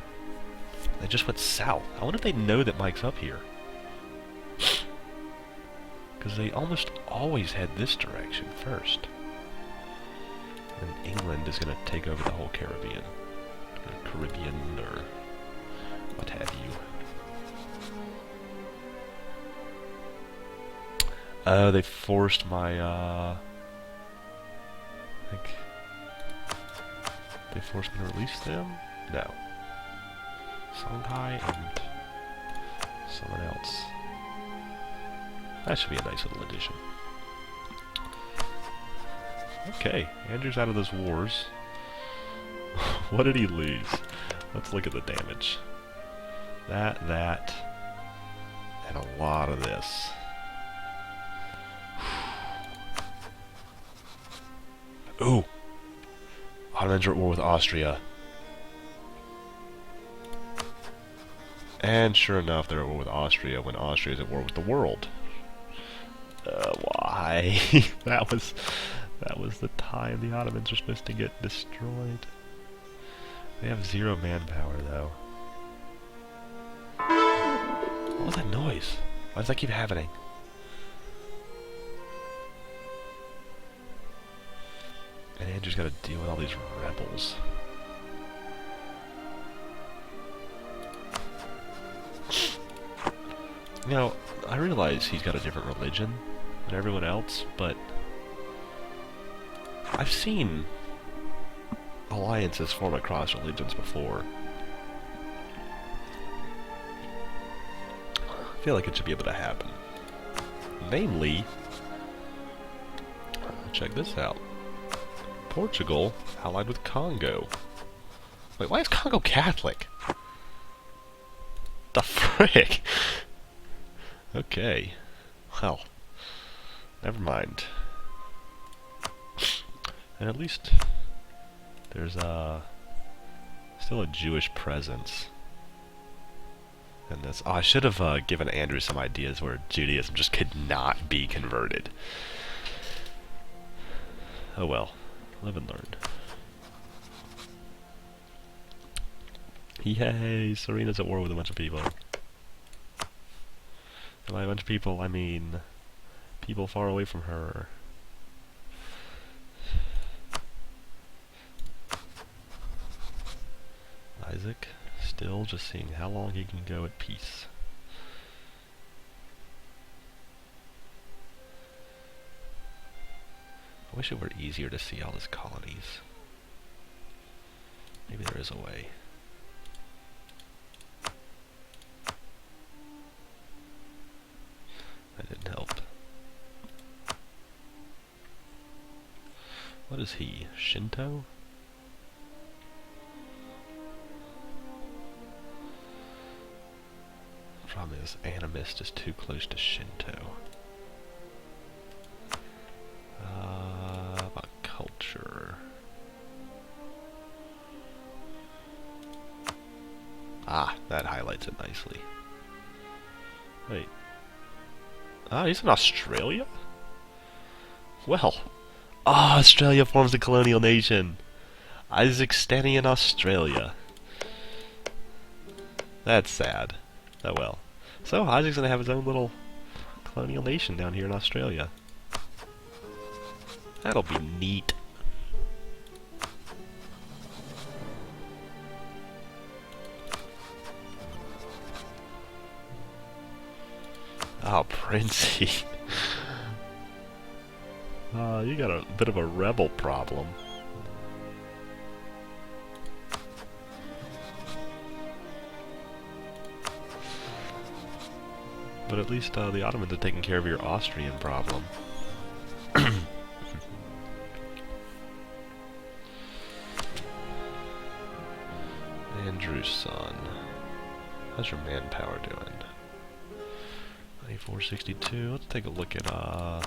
They just went south. I wonder if they know that Mike's up here. Because they almost always head this direction first. And England is going to take over the whole Caribbean. Or Caribbean, or what have you. Oh, they forced my, I think... They forced me to release them? No. Songhai and someone else. That should be a nice little addition. Okay, Andrew's out of those wars. What did he lose? Let's look at the damage. That, and a lot of this. Ooh! Ottomans are at war with Austria. And sure enough, they're at war with Austria when Austria is at war with the world. Why? that was the time the Ottomans are supposed to get destroyed. They have 0 manpower, though. What was that noise? Why does that keep happening? And Andrew's got to deal with all these rebels. You know, I realize he's got a different religion than everyone else, but I've seen alliances form across religions before. I feel like it should be able to happen. Namely, check this out. Portugal allied with Congo. Wait, why is Congo Catholic? The frick? Okay. Well, never mind. And at least there's still a Jewish presence in this. Oh, I should have given Andrew some ideas where Judaism just could not be converted. Oh well. Live and learn. Yay! Serena's at war with a bunch of people. And by a bunch of people, I mean people far away from her. Isaac, still just seeing how long he can go at peace. I wish it were easier to see all his colonies. Maybe there is a way. That didn't help. What is he? Shinto? Problem is, animist is too close to Shinto. About culture. Ah, that highlights it nicely. Wait. Ah, he's in Australia? Well. Ah, Australia forms a colonial nation. Isaac's standing in Australia. That's sad. Oh well. So, Isaac's gonna have his own little colonial nation down here in Australia. That'll be neat. Oh, Princey. You got a bit of a rebel problem. But at least the Ottomans are taking care of your Austrian problem. Andrew's son. How's your manpower doing? 9462. Let's take a look at, yeah,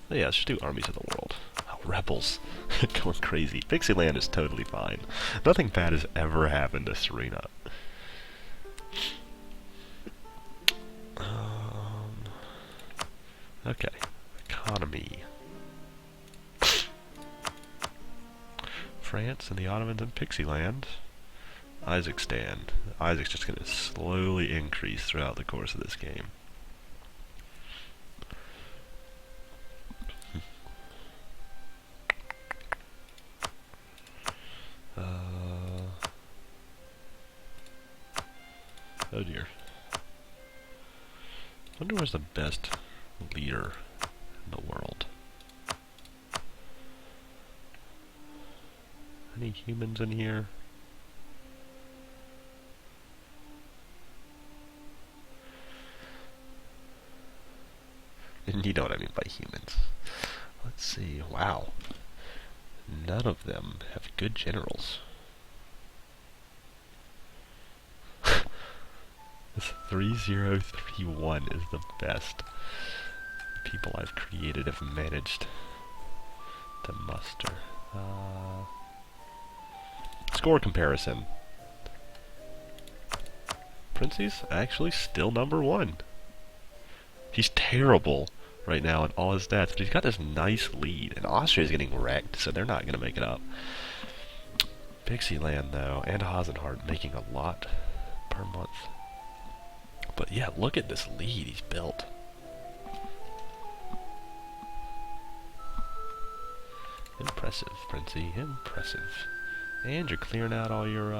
let's just do armies of the world. Oh, rebels. Going crazy. Pixieland is totally fine. Nothing bad has ever happened to Serena. Okay. Economy. France and the Ottomans and Pixieland. Isaac's stand. Isaac's just going to slowly increase throughout the course of this game. Oh dear. Wonder where's the best leader in the world. Any humans in here? And you know what I mean by humans. Let's see. Wow. None of them have good generals. This 3031 is the best people I've created have managed to muster. Score comparison. Princey's actually still number 1. He's terrible right now in all his stats, but he's got this nice lead, and Austria's getting wrecked, so they're not going to make it up. Pixieland, though, and Hasenhart making a lot per month. But yeah, look at this lead he's built. Impressive, Princey, impressive. And you're clearing out all your,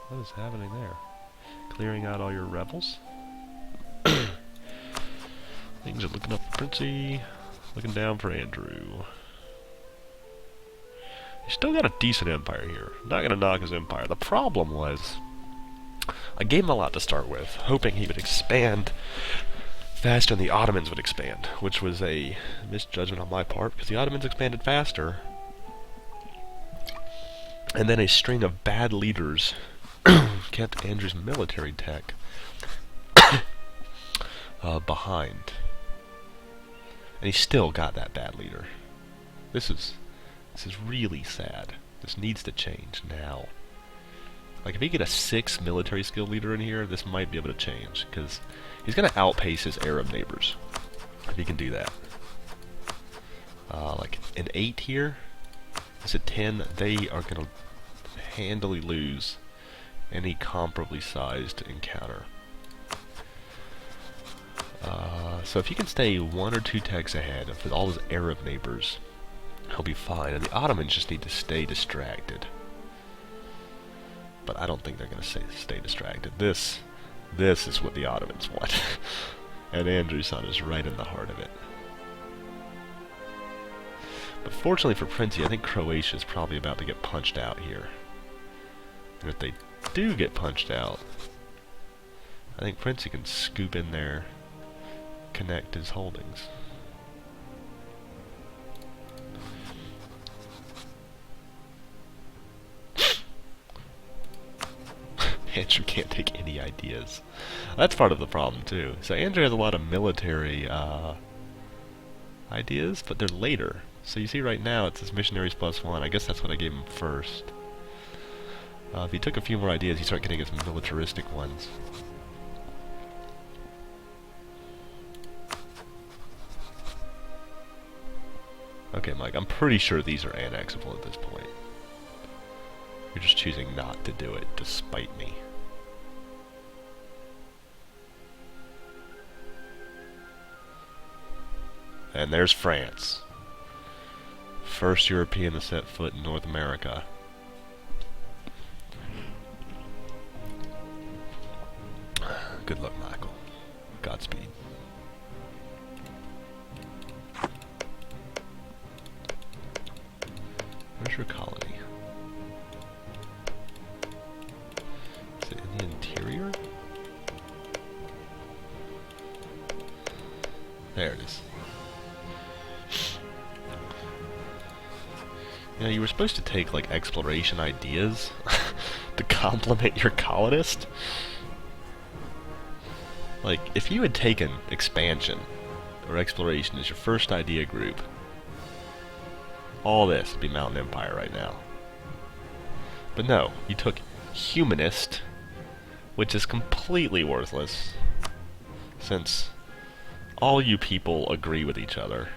what is happening there? Clearing out all your rebels? Things are looking up for Princey, looking down for Andrew. He's still got a decent empire here. Not gonna knock his empire. The problem was, I gave him a lot to start with, hoping he would expand faster than the Ottomans would expand, which was a misjudgment on my part, because the Ottomans expanded faster. And then a string of bad leaders kept Andrew's military tech behind. And he still got that bad leader. This is really sad. This needs to change now. Like, if he get a 6 military skill leader in here, this might be able to change, because he's going to outpace his Arab neighbors, if he can do that. Like, an 8 here, it's a 10, they are going to handily lose any comparably sized encounter. So if he can stay 1 or 2 techs ahead of all his Arab neighbors, he'll be fine, and the Ottomans just need to stay distracted. But I don't think they're going to stay distracted. This is what the Ottomans want. And Andrew's son is right in the heart of it. But fortunately for Princey, I think Croatia is probably about to get punched out here. And if they do get punched out, I think Princey can scoop in there, connect his holdings. Andrew can't take any ideas. That's part of the problem, too. So Andrew has a lot of military ideas, but they're later. So you see right now it's this missionaries +1. I guess that's what I gave him first. If he took a few more ideas, he'd start getting his militaristic ones. Okay, Mike, I'm pretty sure these are annexable at this point. You're just choosing not to do it, despite me. And there's France. First European to set foot in North America. Good luck, Michael. Godspeed. Where's your colony? Is it in the interior? There it is. You know, you were supposed to take, like, exploration ideas to complement your colonist. Like, if you had taken expansion or exploration as your first idea group, all this would be Mountain Empire right now. But no, you took humanist, which is completely worthless, since all you people agree with each other.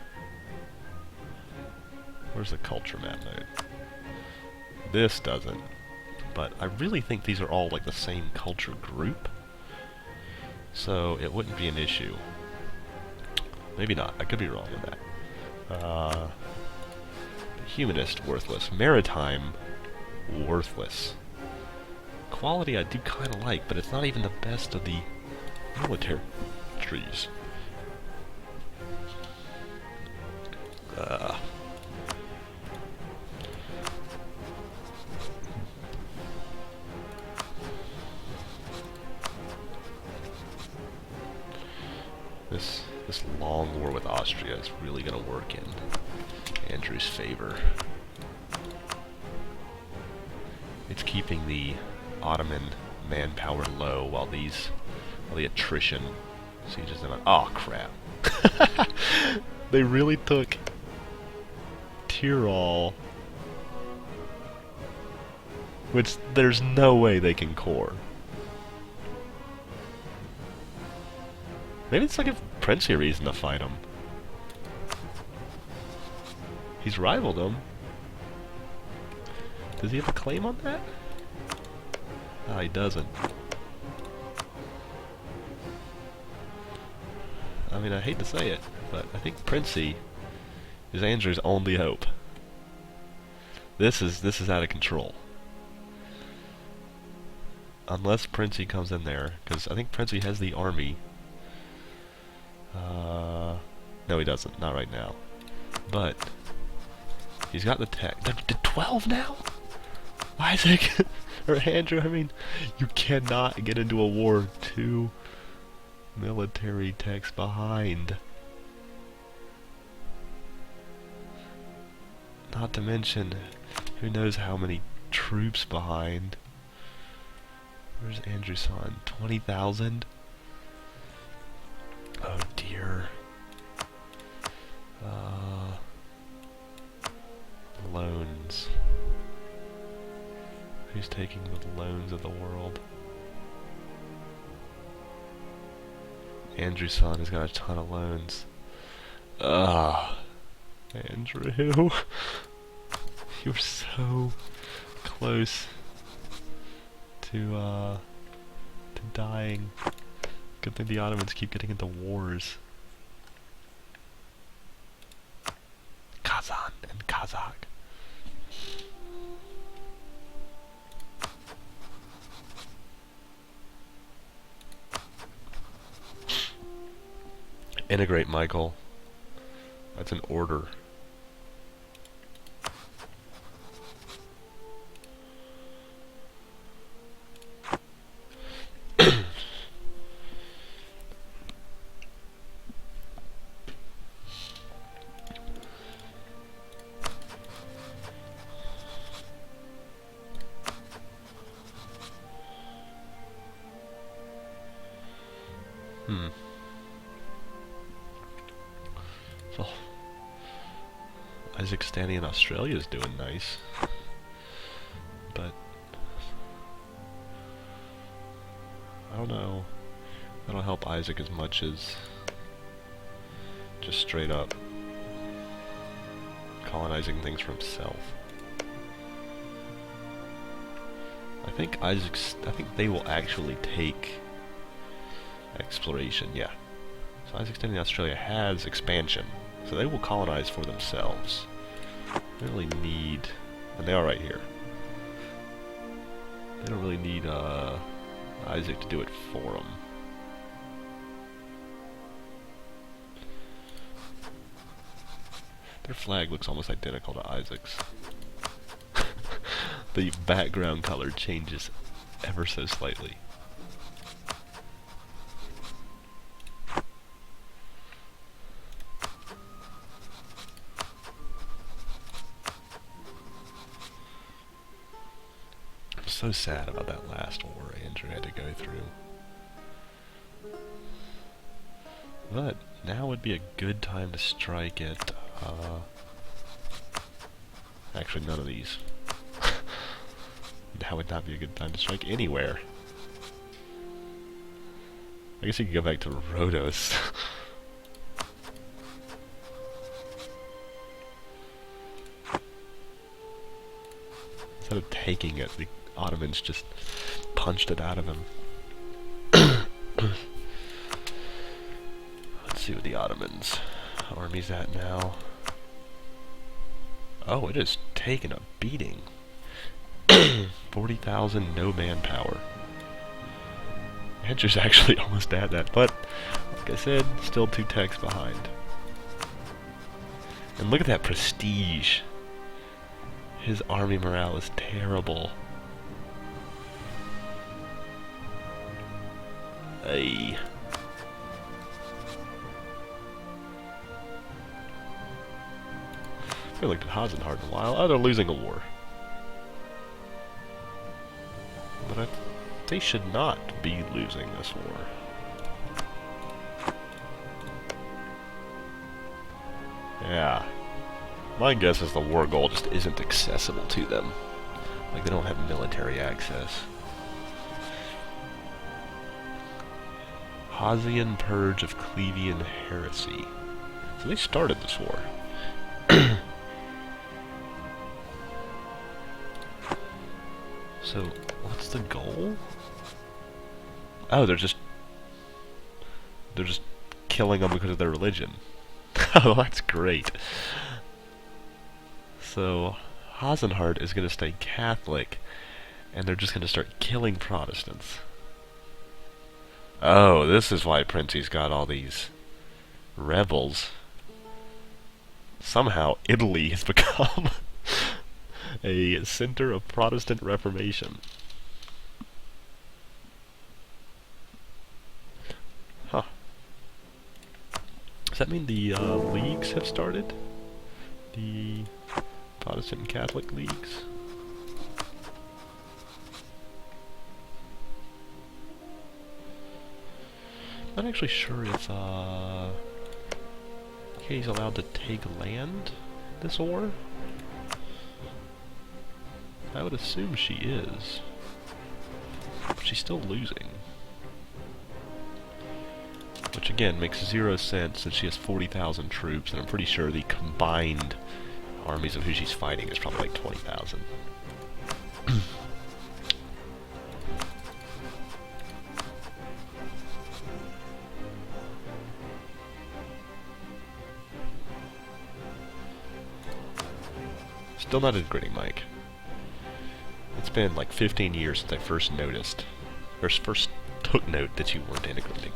Where's the culture map mode? This doesn't, but I really think these are all like the same culture group, so it wouldn't be an issue. Maybe not, I could be wrong with that. Humanist, worthless. Maritime, worthless. quality I do kind of like, but it's not even the best of the military trees. This long war with Austria is really going to work in Andrew's favor. It's keeping the Ottoman manpower low while the attrition sieges them out. Oh crap! They really took Tyrol, which there's no way they can core. Maybe it's like a princely reason to fight him. He's rivaled him. Does he have a claim on that? Ah, he doesn't. I mean, I hate to say it, but I think Princey is Andrew's only hope. This is out of control. Unless Princey comes in there, because I think Princey has the army. No, he doesn't. Not right now. But he's got the tech. They're 12 now? Isaac or Andrew, I mean, you cannot get into a war 2 military techs behind. Not to mention, who knows how many troops behind. Where's Andrew's son? 20,000? Oh dear. Loans. Who's taking the loans of the world? Andrew's son has got a ton of loans. Andrew. You were so close to dying. Good thing the Ottomans keep getting into wars. Kazan and Kazakh. Integrate, Michael. That's an order. So, Isaac standing in Australia is doing nice, but I don't know. That'll help Isaac as much as just straight up colonizing things for himself. I think they will actually take exploration, yeah. So Isaac standing in Australia has expansion, so they will colonize for themselves. They don't really need, and they are right here. They don't really need Isaac to do it for them. Their flag looks almost identical to Isaac's. The background color changes ever so slightly. I'm so sad about that last war Andrew had to go through. But now would be a good time to strike at, actually none of these. Now would not be a good time to strike anywhere. I guess you could go back to Rhodos. Instead of taking it, the Ottomans just punched it out of him. Let's see what the Ottomans' army's at now. Oh, it is taking a beating. 40,000, no manpower. Andrew's actually almost at that, but like I said, still 2 techs behind. And look at that prestige. His army morale is terrible. Ay. I haven't looked at Hasenhart in a while. Oh, they're losing a war. But they should not be losing this war. Yeah. My guess is the war goal just isn't accessible to them. Like, they don't have military access. Hosian Purge of Clevian Heresy. So they started this war. So, what's the goal? Oh, they're just killing them because of their religion. Oh, that's great. So, Hasenhart is going to stay Catholic, and they're just going to start killing Protestants. Oh, this is why Princi's got all these rebels. Somehow, Italy has become a center of Protestant Reformation. Huh. Does that mean the leagues have started? The Protestant and Catholic leagues? Not actually sure if Katie's allowed to take land this war. I would assume she is. But she's still losing. Which again makes 0 sense since she has 40,000 troops, and I'm pretty sure the combined armies of who she's fighting is probably like 20,000. Still not integrating, Mike. It's been like 15 years since I first noticed, or first took note that you weren't integrating.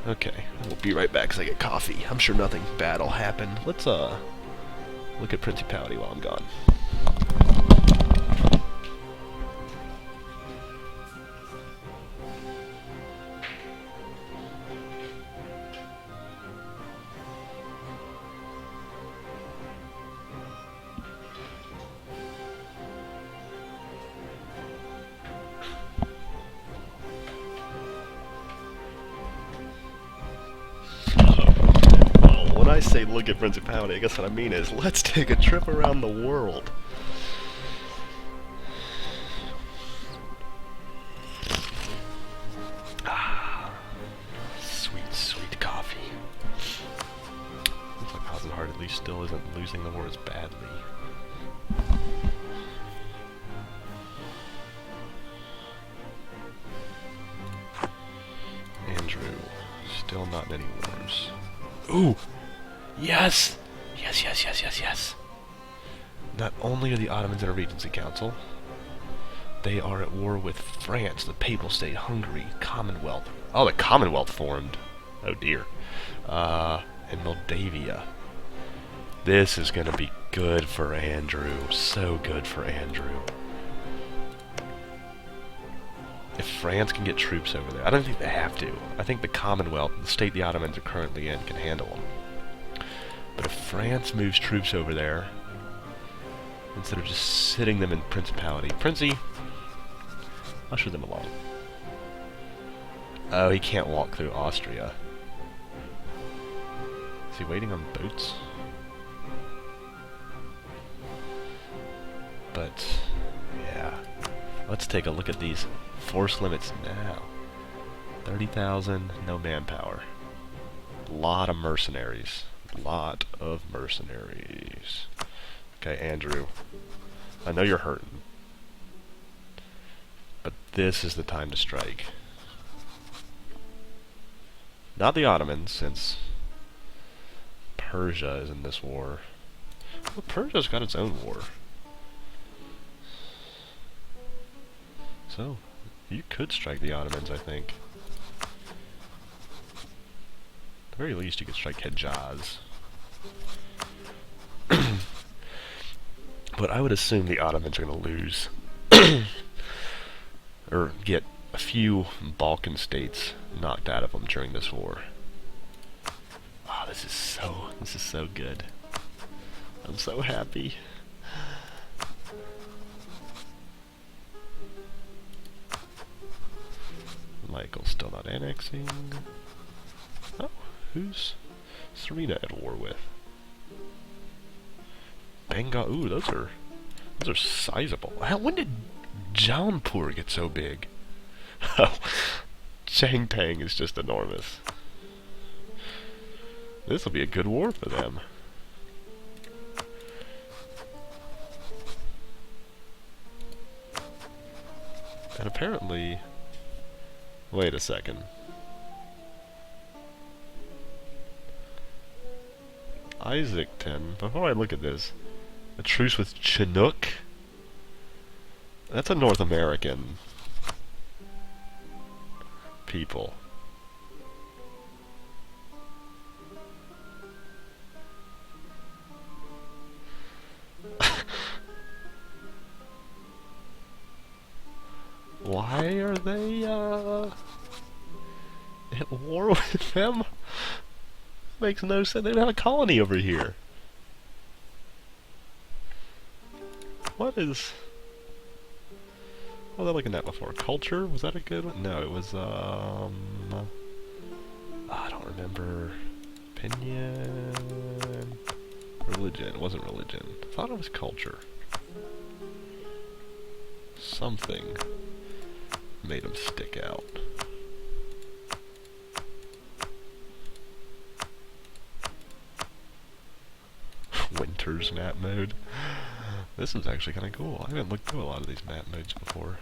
Okay, we'll be right back because I get coffee. I'm sure nothing bad will happen. Let's look at Principality while I'm gone. When I say look at Principality, I guess what I mean is let's take a trip around the world. Ah, sweet, sweet coffee. Looks like Hasenhart at least still isn't losing the war as badly. Andrew, still not in any wars. Ooh! Yes! Yes, yes, yes, yes, yes. Not only are the Ottomans in a Regency Council, they are at war with France, the Papal State, Hungary, Commonwealth. Oh, the Commonwealth formed. Oh dear. And Moldavia. This is gonna be good for Andrew. So good for Andrew. If France can get troops over there, I don't think they have to. I think the Commonwealth, the state the Ottomans are currently in, can handle them. But if France moves troops over there, instead of just sitting them in Principality, Princey, usher them along. Oh, he can't walk through Austria. Is he waiting on boats? But, yeah. Let's take a look at these force limits now. 30,000, no manpower. Lot of mercenaries. Lot of mercenaries. Okay, Andrew. I know you're hurting. But this is the time to strike. Not the Ottomans, since Persia is in this war. Well, Persia's got its own war. so. You could strike the Ottomans, I think. At the very least, you could strike Hejaz. But I would assume the Ottomans are going to lose. Or get a few Balkan states knocked out of them during this war. Oh, this is so good. I'm so happy. Michael's still not annexing. Oh, who's Serena at war with? Bengal. Ooh, those are sizable. When did Jaunpur get so big? Oh, Changpang is just enormous. This will be a good war for them. And apparently... Wait a second. Isaacton, before I look at this, a truce with Chinook? That's a North American people. Why are they, at war with them? Makes no sense. They don't have a colony over here. What was I looking at before? Culture? Was that a good one? No, it was, I don't remember. Opinion... Religion. It wasn't religion. I thought it was culture. Something made them stick out. Winter's map mode. This is actually kind of cool. I haven't looked through a lot of these map modes before.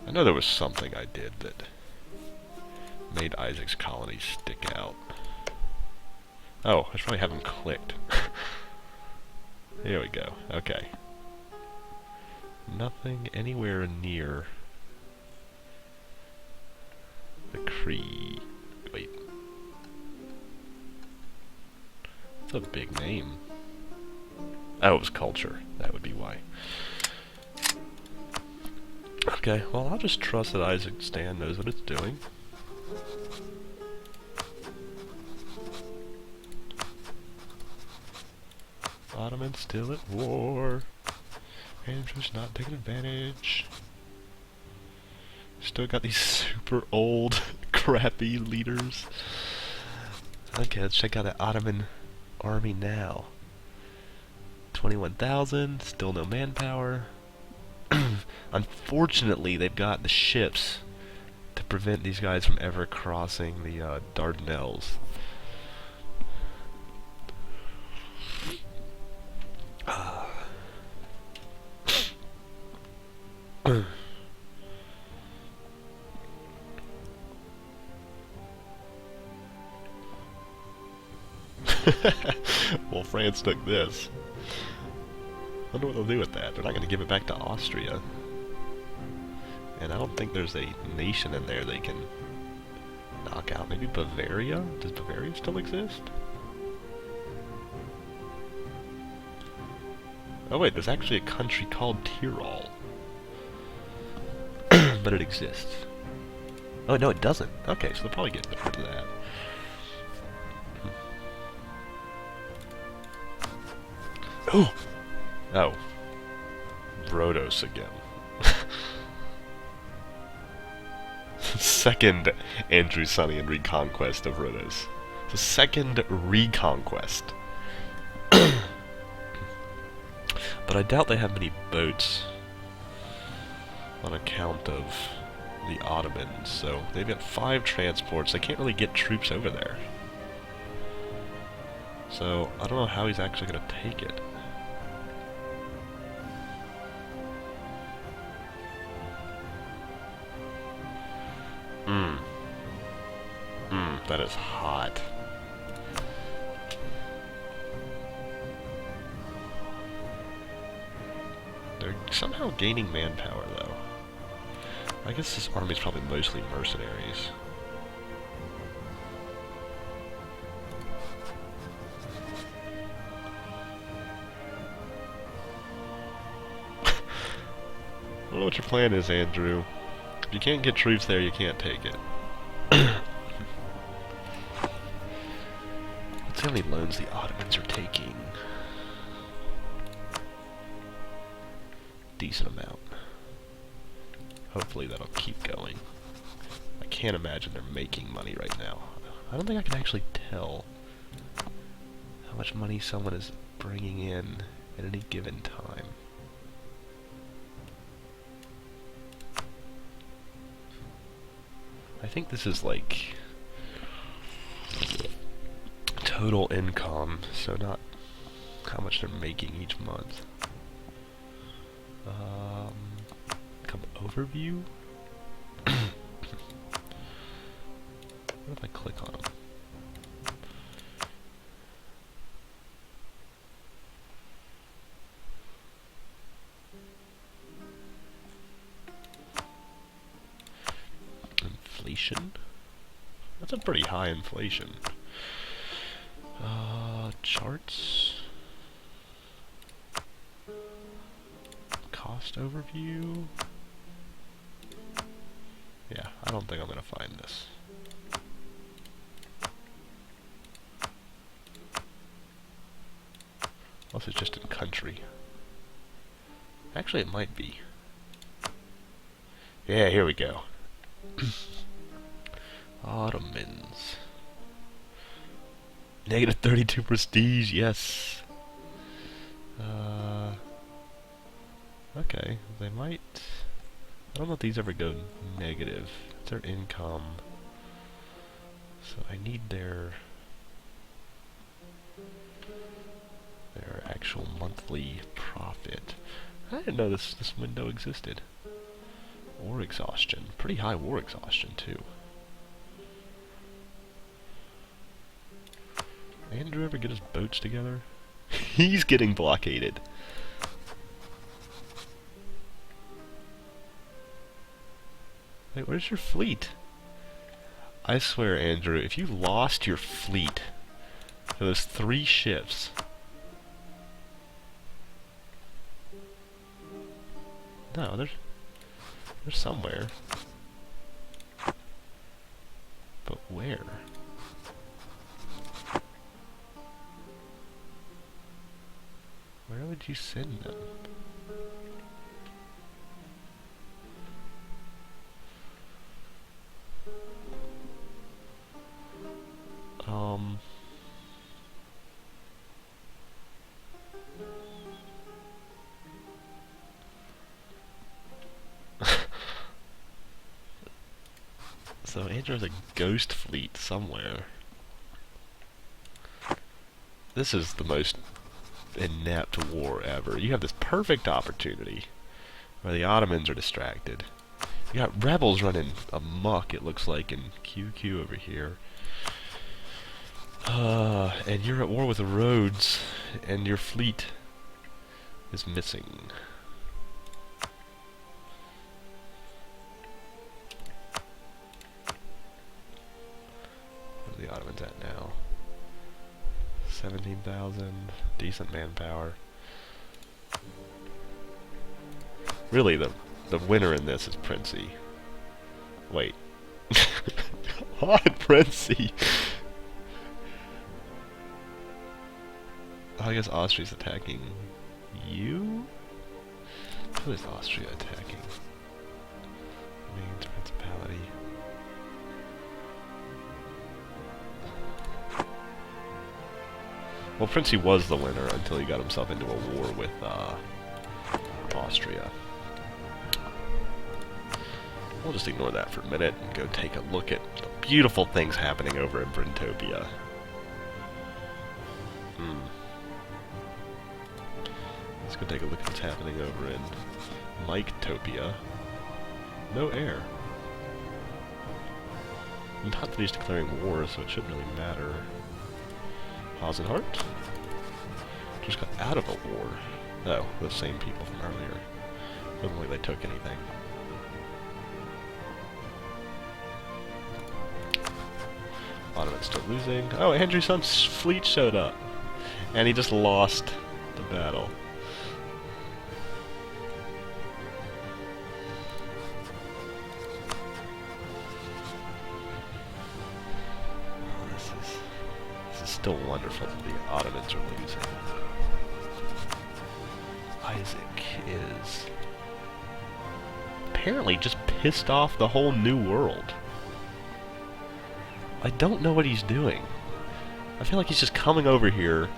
I know there was something I did that made Isaac's colony stick out. Oh, I should probably have them clicked. Here we go. Okay. Nothing anywhere near the Cree. Wait. That's a big name. Oh, it was culture. That would be why. Okay, well, I'll just trust that Isaac Stan knows what it's doing. Ottomans still at war. Andrew's not taking advantage. Still got these super old, crappy leaders. Okay, let's check out the Ottoman army now. 21,000, still no manpower. Unfortunately, they've got the ships to prevent these guys from ever crossing the Dardanelles. Well, France took this. Wonder what they'll do with that. They're not going to give it back to Austria. And I don't think there's a nation in there they can knock out. Maybe Bavaria? Does Bavaria still exist? Oh wait, there's actually a country called Tyrol. But it exists. Oh no, it doesn't. Okay, so they'll probably get rid of that. Oh! Oh. Rhodos again. Second Andrew Sonny and reconquest of Rhodos. The second reconquest. But I doubt they have many boats on account of the Ottomans, so they've got 5 transports. They can't really get troops over there. So, I don't know how he's actually going to take it. That is hot. They're somehow gaining manpower, though. I guess this army's probably mostly mercenaries. I don't know what your plan is, Andrew. If you can't get troops there, you can't take it. Let's see how many loans the Ottomans are taking. Decent amount. Hopefully that'll keep going. I can't imagine they're making money right now. I don't think I can actually tell how much money someone is bringing in at any given time. I think this is like total income, so not how much they're making each month. Come overview? What if I click on them? Inflation? That's a pretty high inflation. Charts? Cost overview? Yeah, I don't think I'm gonna find this. Unless it's just in country. Actually, it might be. Yeah, here we go. Ottomans. Negative 32 prestige, yes. Okay, they might... I don't know if these ever go negative. It's their income. So I need their actual monthly profit. I didn't know this window existed. War exhaustion. Pretty high war exhaustion, too. Andrew ever get his boats together? He's getting blockaded. Wait, where's your fleet? I swear, Andrew, if you lost your fleet to those 3 ships... No, they're somewhere. But where? Where would you send them? So Andrew has a ghost fleet somewhere. This is the most inept war ever. You have this perfect opportunity where the Ottomans are distracted. You got rebels running amok, it looks like, in QQ over here. And you're at war with the Rhodes, and your fleet is missing. What are the Ottomans at now? 17,000, decent manpower. Really, the winner in this is Princey. Wait. Odd Princey! I guess Austria's attacking you? Who is Austria attacking? Mainz Principality. Well, Princey was the winner until he got himself into a war with Austria. We'll just ignore that for a minute and go take a look at the beautiful things happening over in Brintopia. Hmm. Let's go take a look at what's happening over in Mike-topia. No air. Not that he's declaring war, so it shouldn't really matter. Hasenhart just got out of a war. Oh, the same people from earlier. Doesn't look like they took anything. Ottoman's still losing. Oh, Andrew's son's fleet showed up. And he just lost the battle. This is still wonderful that the Ottomans are losing. Isaac is apparently just pissed off the whole New World. I don't know what he's doing. I feel like he's just coming over here,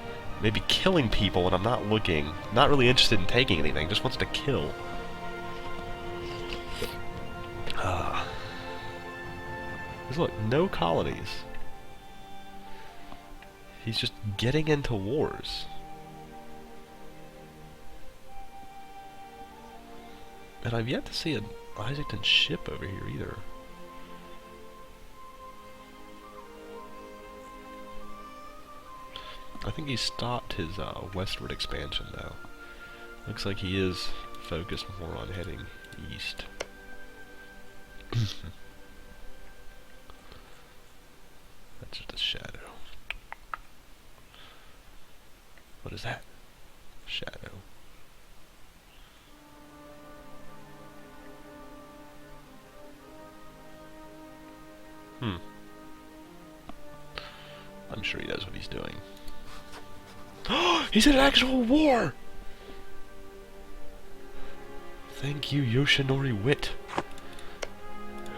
maybe killing people when I'm not looking, not really interested in taking anything, just wants to kill. Look, no colonies. He's just getting into wars. And I've yet to see an Isaacton ship over here either. I think he stopped his westward expansion though. Looks like he is focused more on heading east. That's just a shadow. What is that? Shadow. I'm sure he knows what he's doing. He's in an actual war! Thank you, Yoshinori Wit.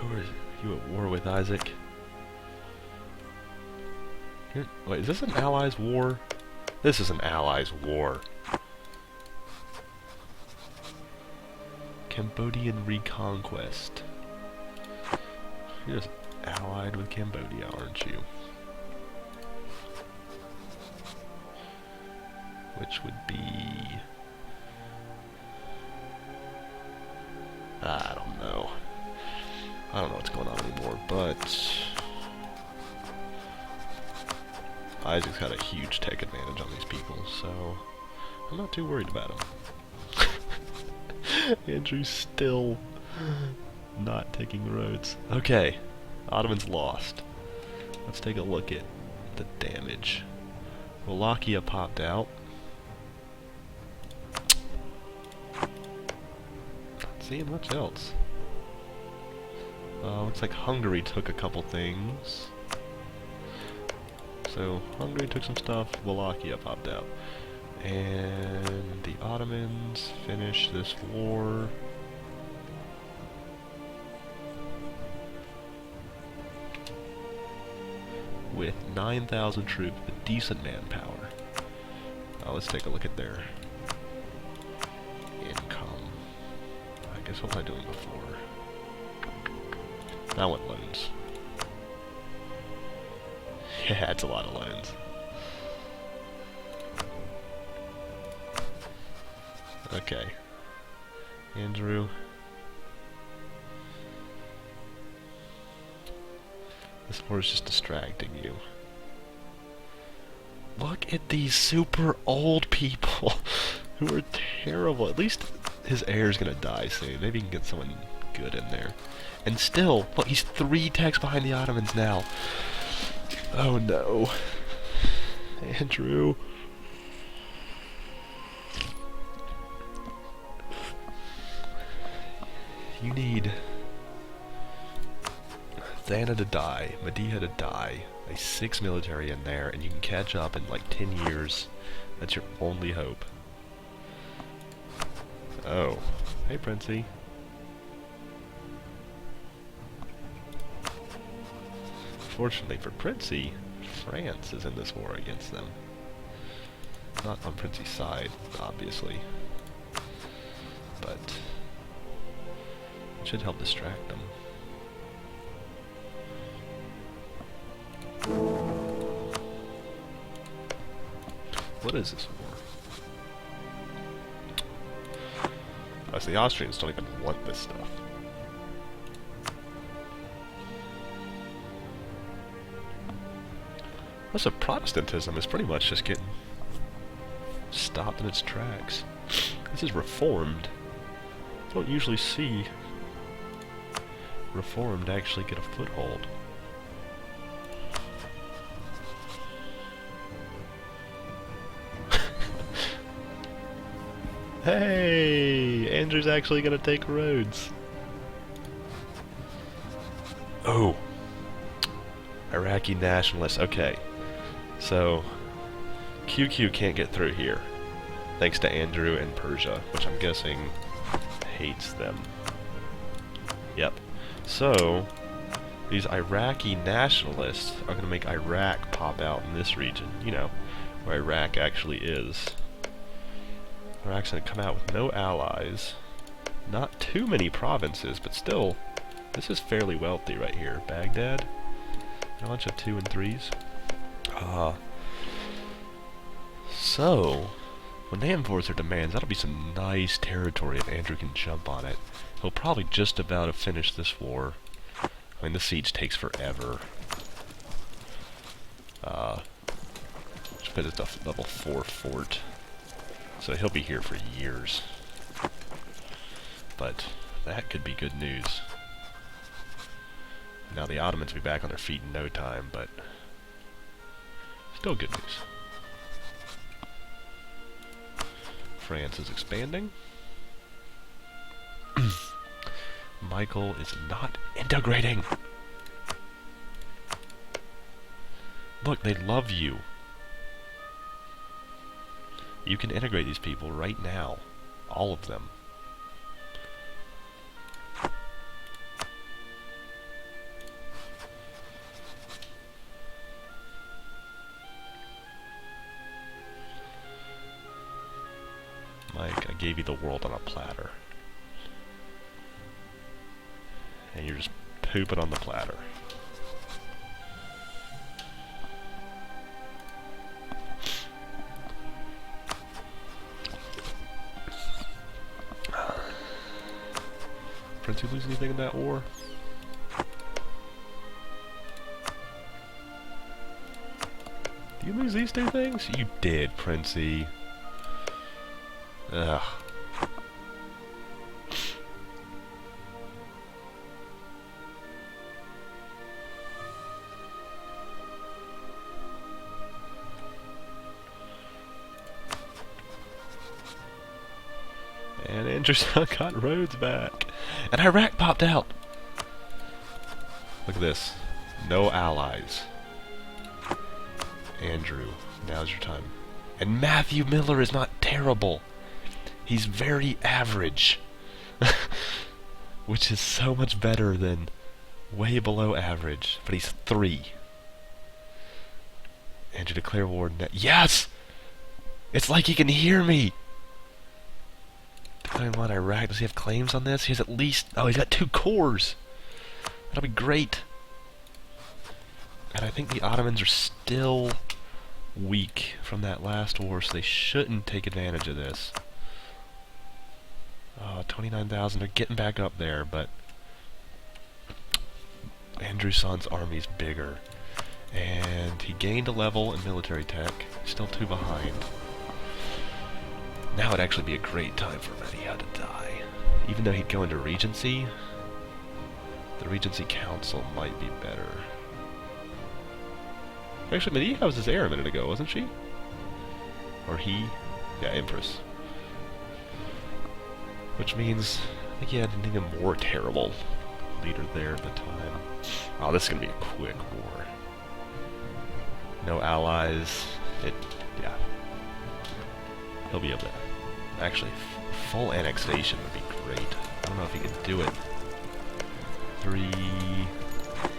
Who are you at war with, Isaac? Wait, is this an Allies war? This is an Allies war. Cambodian reconquest. You're just allied with Cambodia, aren't you? Which would be... I don't know. I don't know what's going on anymore, but... Isaac's got a huge tech advantage on these people, so... I'm not too worried about him. Andrew's still not taking the roads. Okay, Ottomans lost. Let's take a look at the damage. Wallachia popped out. Not seeing much else. Looks like Hungary took a couple things. So, Hungary took some stuff, Wallachia popped out. And the Ottomans finished this war. With 9,000 troops, with decent manpower. Let's take a look at their income. I guess what was I doing before? I want loans. Yeah, that's a lot of loans. Okay. Andrew. This war is just distracting you. Look at these super old people who are terrible. At least his heir's gonna die soon. Maybe he can get someone good in there. And still, look, he's 3 techs behind the Ottomans now. Oh no. Andrew. You need Thana to die, Medea to die, a 6 military in there, and you can catch up in like 10 years. That's your only hope. Oh. Hey, Princey. Fortunately for Princey, France is in this war against them. Not on Princey's side, obviously. But it should help distract them. What is this war? Oh, so the Austrians don't even want this stuff. So Protestantism is pretty much just getting stopped in its tracks. This is Reformed. I don't usually see Reformed actually get a foothold. Hey! Andrew's actually gonna take Rhodes. Oh! Iraqi nationalists. Okay. So, QQ can't get through here, thanks to Andrew and Persia, which I'm guessing hates them. Yep. So, these Iraqi nationalists are going to make Iraq pop out in this region, you know, where Iraq actually is. Iraq's going to come out with no allies, not too many provinces, but still, this is fairly wealthy right here. Baghdad, a bunch of 2 and 3s. So, when they enforce their demands, that'll be some nice territory if Andrew can jump on it. He'll probably just about have finished this war. I mean, this siege takes forever. Just put it at a level 4 fort. So he'll be here for years. But that could be good news. Now the Ottomans will be back on their feet in no time, but still good news. France is expanding. Michael is not integrating. Look, they love you. You can integrate these people right now. All of them. Mike, I gave you the world on a platter. And you're just pooping on the platter. Prince, you lose anything in that war? Do you lose these 2 things? You did, Princey. Ugh. And Andrew's got Rhodes back. And Iraq popped out. Look at this. No allies. Andrew, now's your time. And Matthew Miller is not terrible. He's very average. Which is so much better than way below average. But he's 3. Andrew, declare war. Yes! It's like he can hear me! Declaring war on Iraq. Does he have claims on this? He has at least... Oh, he's got 2 cores! That'll be great. And I think the Ottomans are still weak from that last war, so they shouldn't take advantage of this. 29,000, they're getting back up there, but Andrew Son's army's bigger. And he gained a level in military tech, still 2 behind. Now would actually be a great time for Medea to die. Even though he'd go into Regency, the Regency Council might be better. Actually, Medea was his heir a minute ago, wasn't she? Or he? Yeah, Empress. Which means, I think he had an even more terrible leader there at the time. Oh, this is going to be a quick war. No allies. Yeah. He'll be able to... Actually, full annexation would be great. I don't know if he can do it. 3,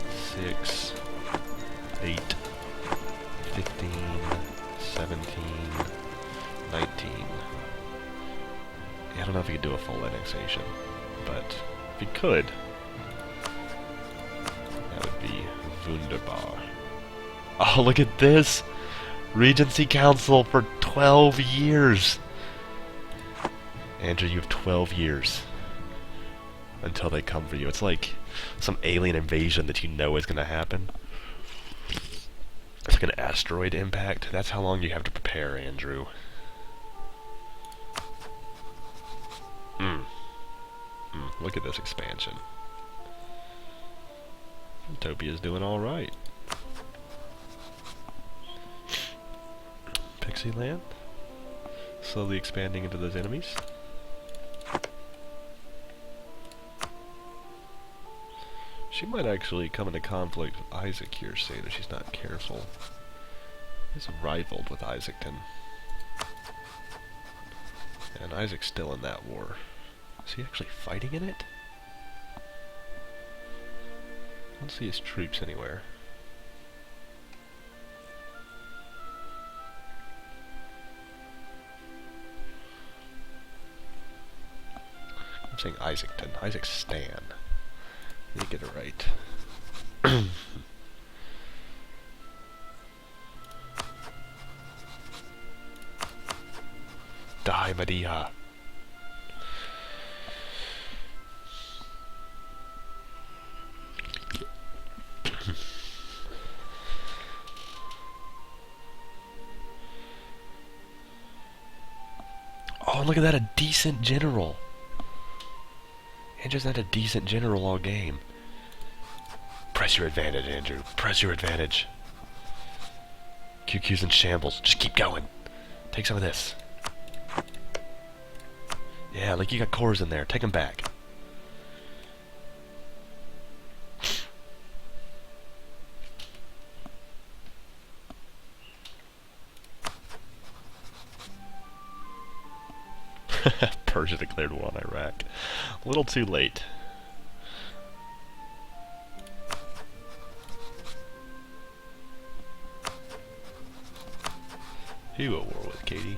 6, 8, 15, 17, 19. I don't know if he could do a full annexation, but if he could, that would be wunderbar. Oh, look at this! Regency Council for 12 years! Andrew, you have 12 years until they come for you. It's like some alien invasion that you know is going to happen. It's like an asteroid impact. That's how long you have to prepare, Andrew. Look at this expansion. Utopia's doing alright. Pixie Land. Slowly expanding into those enemies. She might actually come into conflict with Isaac here soon if she's not careful. He's rivaled with Isaacton. And Isaac's still in that war. Is he actually fighting in it? I don't see his troops anywhere. I'm saying Isaacton. Isaac Stan. Let me get it right. Die, Medea. Oh, look at that, a decent general. Andrew's not a decent general all game. Press your advantage, Andrew. Press your advantage. QQ's in shambles. Just keep going. Take some of this. Yeah, like you got cores in there. Take them back. Persia declared war on Iraq. A little too late. Who at war with, Katie?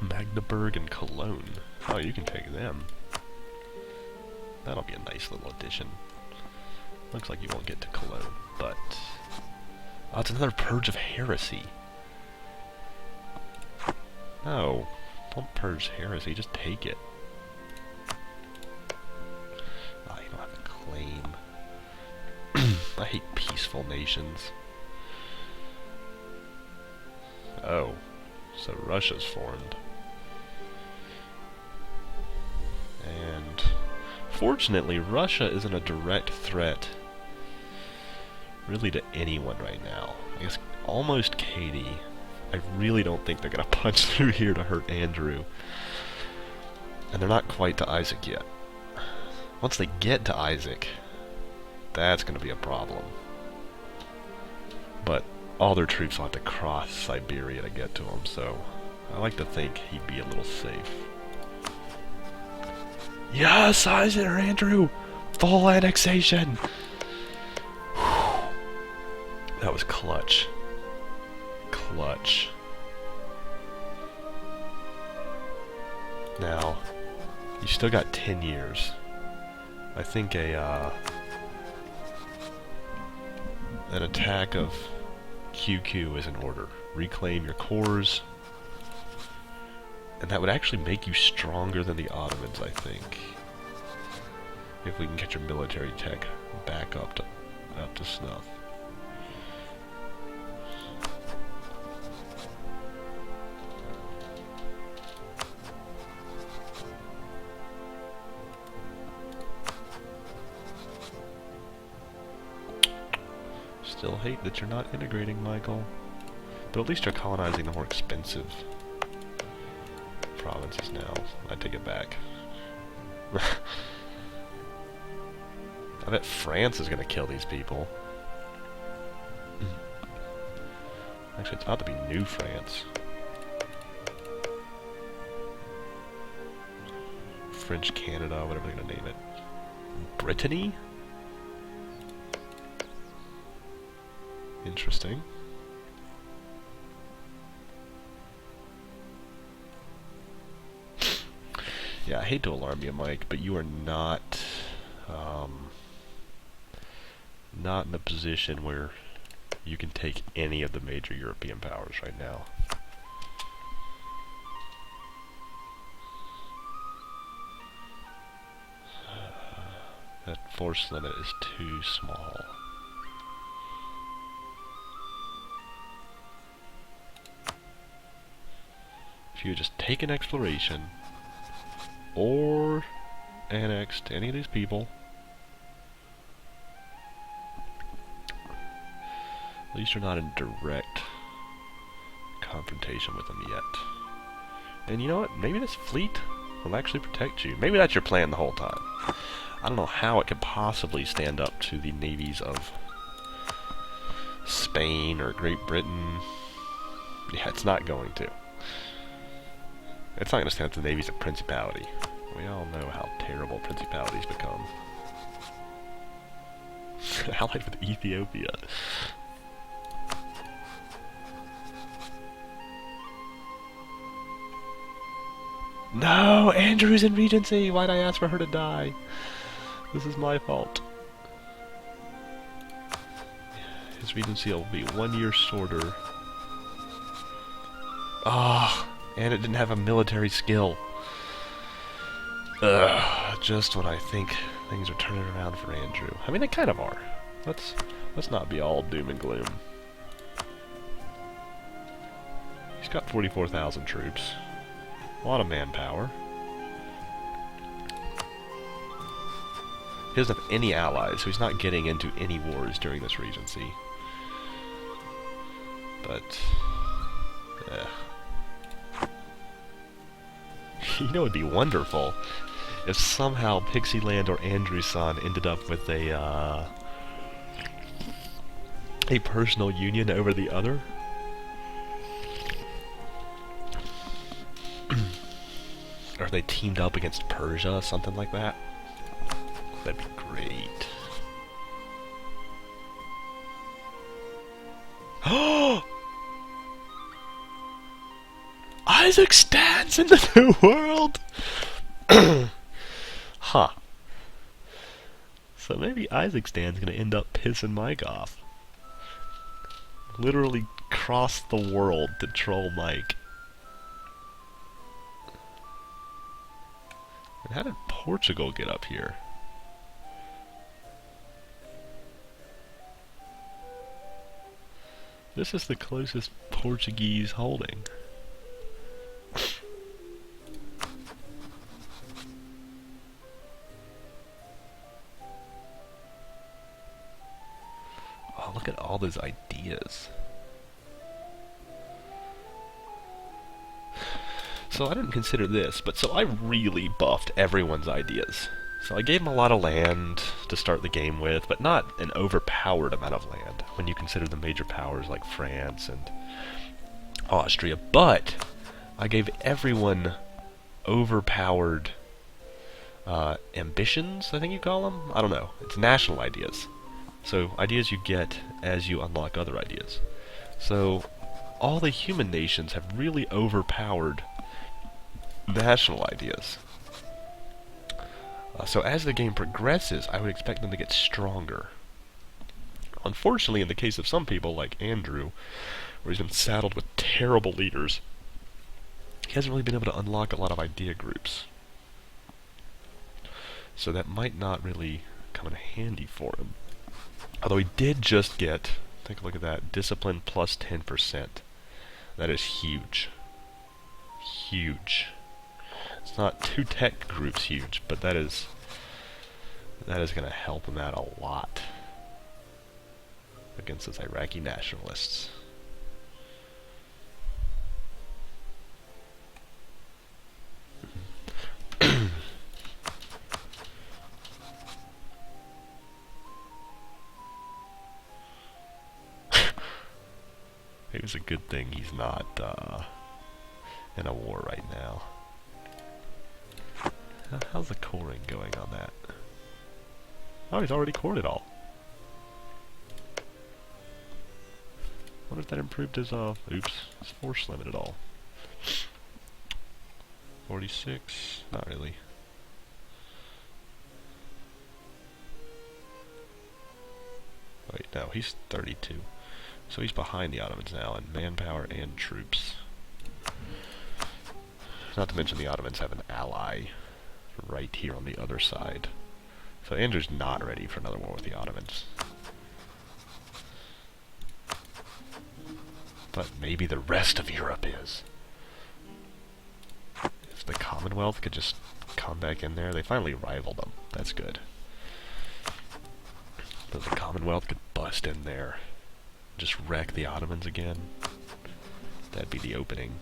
Magdeburg and Cologne. Oh, you can take them. That'll be a nice little addition. Looks like you won't get to Cologne, but... Oh, it's another purge of heresy. No, don't purge heresy, just take it. Oh, you don't have to claim. I hate peaceful nations. Oh, so Russia's formed. And fortunately, Russia isn't a direct threat really to anyone right now. I guess almost Katie. I really don't think they're gonna punch through here to hurt Andrew. And they're not quite to Isaac yet. Once they get to Isaac, that's gonna be a problem. But all their troops will have to cross Siberia to get to him, so I like to think he'd be a little safe. Yes, Isaac or Andrew! Full annexation! Whew. That was clutch. Clutch. Now, you still got 10 years. I think an attack of QQ is in order. Reclaim your cores. And that would actually make you stronger than the Ottomans, I think. If we can get your military tech back up to snuff. Still hate that you're not integrating, Michael. But at least you're colonizing the more expensive provinces now. I take it back. I bet France is gonna kill these people. Actually, it's about to be New France. French Canada, whatever they're gonna name it. Brittany? Interesting. Yeah, I hate to alarm you, Mike, but you are not in a position where you can take any of the major European powers right now. That force limit is too small. If you just take an exploration, or annexed any of these people, at least you're not in direct confrontation with them yet. And you know what? Maybe this fleet will actually protect you. Maybe that's your plan the whole time. I don't know how it could possibly stand up to the navies of Spain or Great Britain. Yeah, it's not going to. It's not going to stand up to the navies of Principality. We all know how terrible Principalities become. Allied with Ethiopia. No! Andrew's in Regency! Why'd I ask for her to die? This is my fault. His Regency will be 1 year shorter. Ah, and it didn't have a military skill. Ugh, just when I think things are turning around for Andrew. I mean, they kind of are. Let's not be all doom and gloom. He's got 44,000 troops. A lot of manpower. He doesn't have any allies, so he's not getting into any wars during this regency. But, you know, it'd be wonderful if somehow Pixieland or Andrew's son ended up with a personal union over the other. Or if they teamed up against Persia, something like that. That'd be great. Oh! Isaac stands in the New World! Huh. So maybe Isaac Stan's gonna end up pissing Mike off. Literally cross the world to troll Mike. And how did Portugal get up here? This is the closest Portuguese holding. Oh, look at all those ideas. So I didn't consider this, but so I really buffed everyone's ideas. So I gave them a lot of land to start the game with, but not an overpowered amount of land when you consider the major powers like France and Austria. But I gave everyone overpowered ambitions, I think you call them? I don't know. It's national ideas. So ideas you get as you unlock other ideas. So all the human nations have really overpowered national ideas. So as the game progresses, I would expect them to get stronger. Unfortunately, in the case of some people, like Andrew, where he's been saddled with terrible leaders, he hasn't really been able to unlock a lot of idea groups. So that might not really come in handy for him. Although he did just get, take a look at that, discipline plus 10%. That is huge. Huge. It's not 2 tech groups huge, but that is going to help him out a lot against those Iraqi nationalists. Maybe it's a good thing he's not in a war right now. How's the coring going on that? Oh, he's already cored it all. Wonder if that improved his, oops, his force limit at all. 46? Not really. Wait, no, he's 32. So he's behind the Ottomans now in manpower and troops. Not to mention the Ottomans have an ally right here on the other side. So Andrew's not ready for another war with the Ottomans. But maybe the rest of Europe is. If the Commonwealth could just come back in there, they finally rivaled them. That's good. But the Commonwealth could bust in there, just wreck the Ottomans again. That'd be the opening.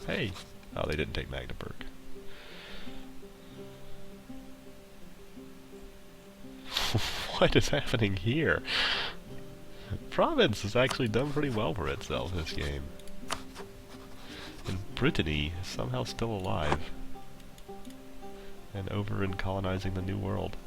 Hey! Oh, they didn't take Magdeburg. What is happening here? Province has actually done pretty well for itself this game. And Brittany is somehow still alive. And over and colonizing the New World.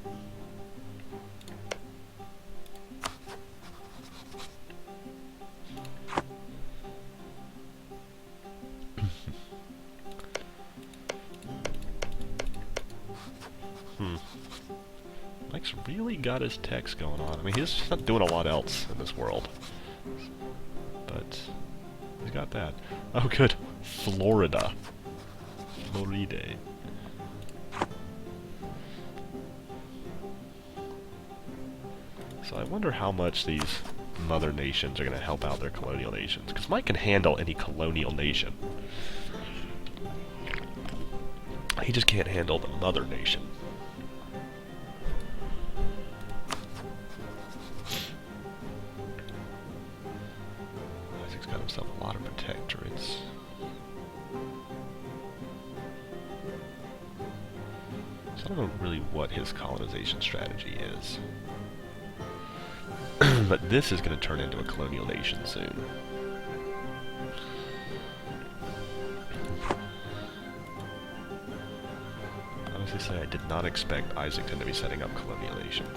Mike's really got his text going on. I mean, he's not doing a lot else in this world. But he's got that. Oh, good. Florida. Floride. So I wonder how much these mother nations are going to help out their colonial nations. Because Mike can handle any colonial nation. He just can't handle the mother nation. Isaac's got himself a lot of protectorates. So I don't know really what his colonization strategy is. But this is going to turn into a colonial nation soon. I honestly say I did not expect Isaacton to be setting up colonial nations.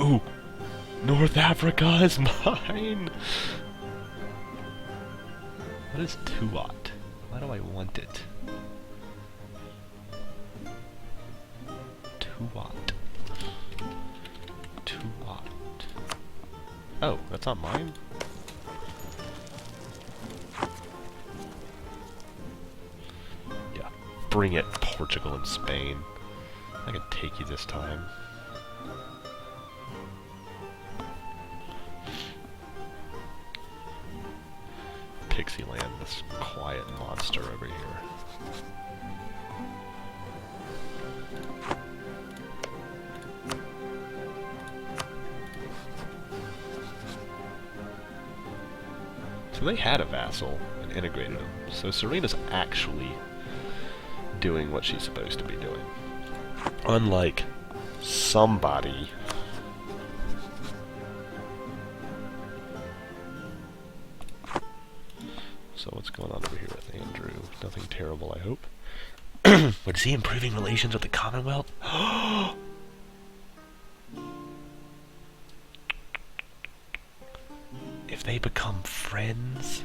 Ooh! North Africa is mine! What is Tuat? Why do I want it? Tuat. Tuat. Oh, that's not mine? Yeah, bring it, Portugal and Spain. I can take you this time. Pixieland, this quiet monster over here. So they had a vassal and integrated him. So Serena's actually doing what she's supposed to be doing. Unlike somebody. So what's going on over here with Andrew? Nothing terrible, I hope. But is he improving relations with the Commonwealth? If they become friends,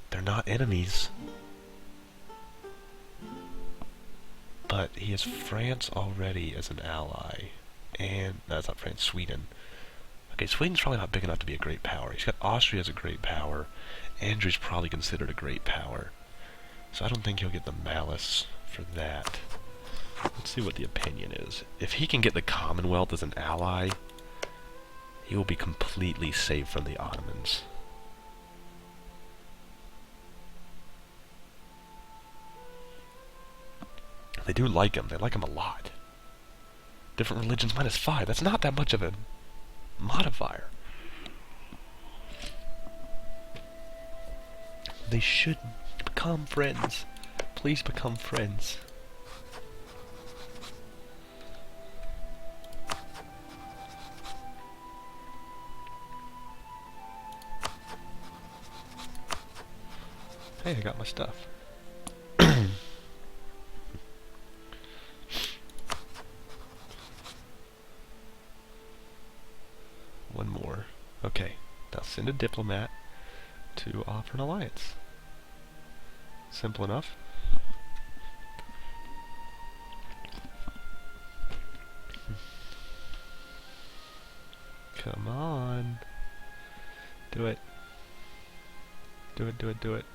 they're not enemies. But he has France already as an ally. And, no, that's not France, Sweden. Okay, Sweden's probably not big enough to be a great power. He's got Austria as a great power. Andrew's probably considered a great power. So I don't think he'll get the malice for that. Let's see what the opinion is. If he can get the Commonwealth as an ally, he will be completely safe from the Ottomans. They do like him. They like him a lot. Different religions -5. That's not that much of a modifier. They should become friends. Please become friends. Hey, I got my stuff. One more. Okay, now send a diplomat to offer an alliance. Simple enough. Come on. Do it. Do it, do it, do it.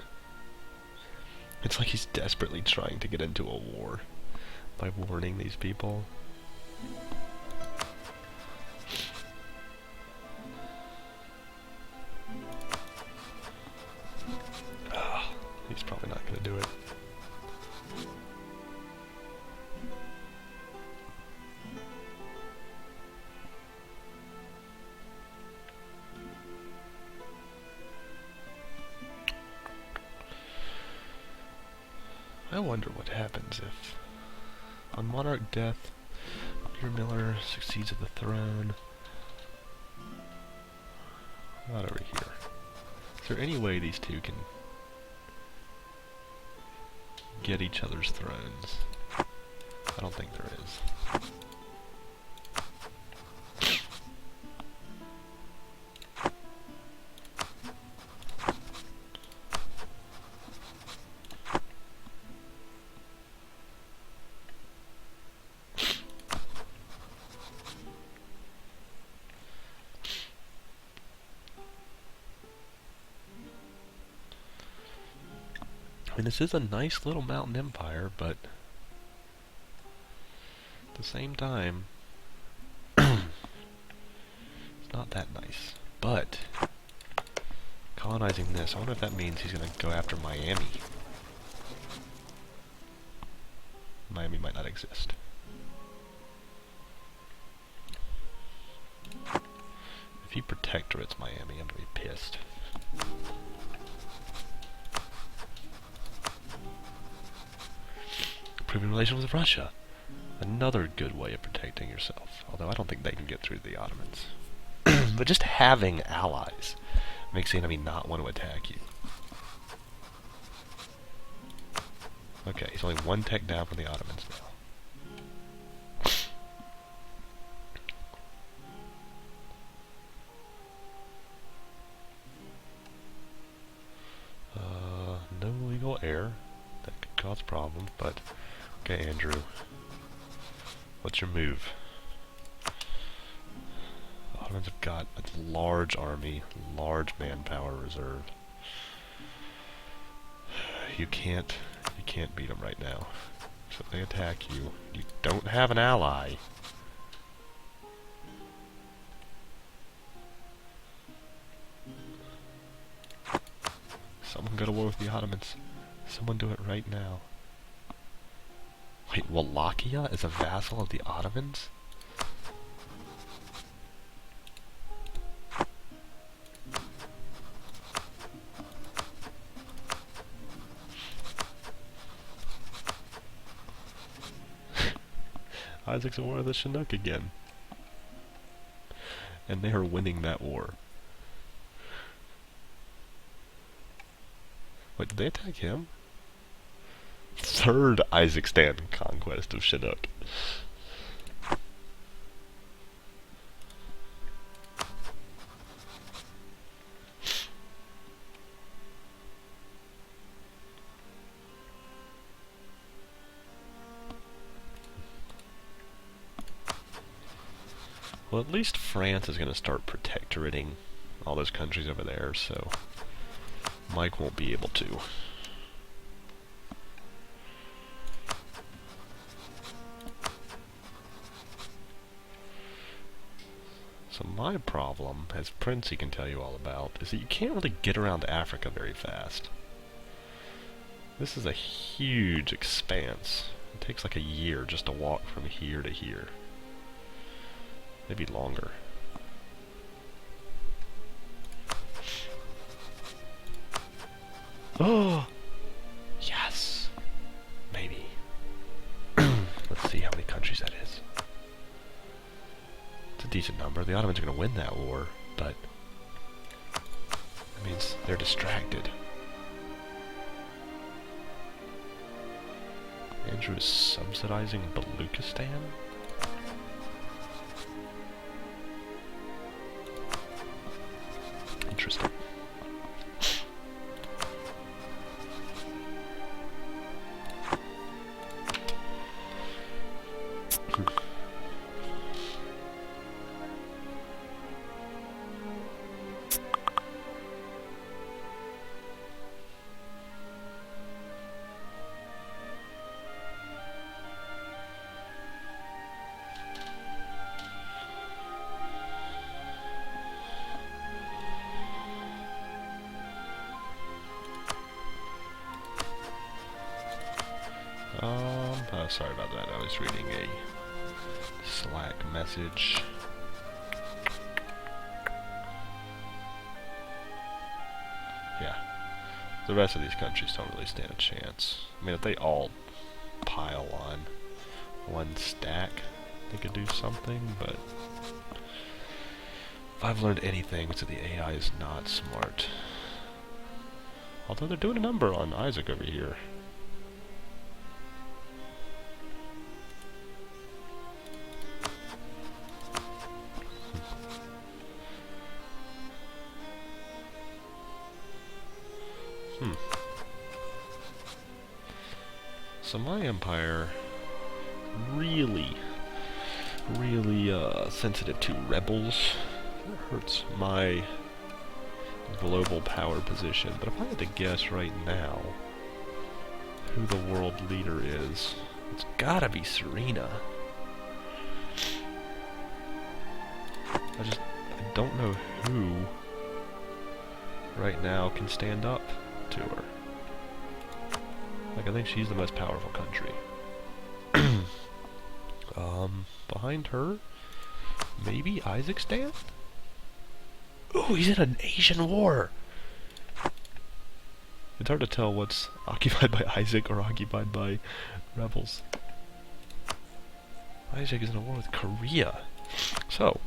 It's like he's desperately trying to get into a war by warning these people. He's probably not going to do it. I wonder what happens if, on monarch death, Peter Miller succeeds at the throne. Not over here. Is there any way these two can get each other's thrones? I don't think there is. I mean, this is a nice little mountain empire, but at the same time, it's not that nice. But colonizing this, I wonder if that means he's going to go after Miami. Miami might not exist. If he protectorates Miami, I'm going to be pissed. Improving relations with Russia. Another good way of protecting yourself. Although I don't think they can get through the Ottomans. But just having allies makes the enemy not want to attack you. Okay, he's only one tech down from the Ottomans now. No legal heir. That could cause problems, but... Okay, Andrew. What's your move? The Ottomans have got a large army, large manpower reserve. You can't beat them right now. So if they attack you, you don't have an ally. Someone go to war with the Ottomans. Someone do it right now. Wait, Wallachia is a vassal of the Ottomans? Isaac's at war with the Chinook again. And they are winning that war. Wait, did they attack him? Third Isakstan conquest of Chinook. Well, at least France is going to start protectorating all those countries over there, so Mike won't be able to. So my problem, as Princey can tell you all about, is that you can't really get around Africa very fast. This is a huge expanse. It takes like a year just to walk from here to here. Maybe longer. Oh! Yes! Maybe. Let's see how many countries that is. It's a decent number. The Ottomans are going to win that war, but that means they're distracted. Andrew is subsidizing Baluchistan? Interesting. Sorry about that. I was reading a Slack message. Yeah. The rest of these countries don't really stand a chance. I mean, if they all pile on one stack, they could do something, but if I've learned anything, it's that the AI is not smart. Although they're doing a number on Isaac over here. So my empire really sensitive to rebels. That hurts my global power position. But if I had to guess right now who the world leader is, it's gotta be Serena. I don't know who right now can stand up to her. Like, I think she's the most powerful country. Behind her, maybe Isaac's. Ooh, he's in an Asian war! It's hard to tell what's occupied by Isaac or occupied by rebels. Isaac is in a war with Korea. So,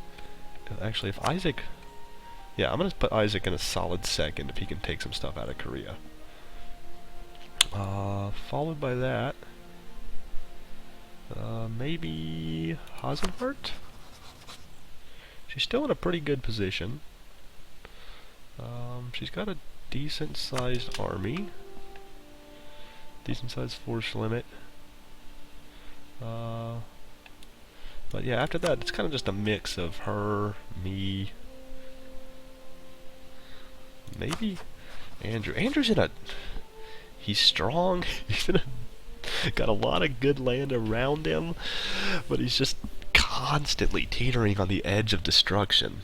actually, if Isaac... Yeah, I'm gonna put Isaac in a solid second if he can take some stuff out of Korea. Followed by that, maybe Hasenhart? She's still in a pretty good position. She's got a decent-sized army, decent-sized force limit. But yeah, after that, it's kind of just a mix of her, me, maybe Andrew. Andrew's in a... He's strong, he's got a lot of good land around him, but he's just constantly teetering on the edge of destruction.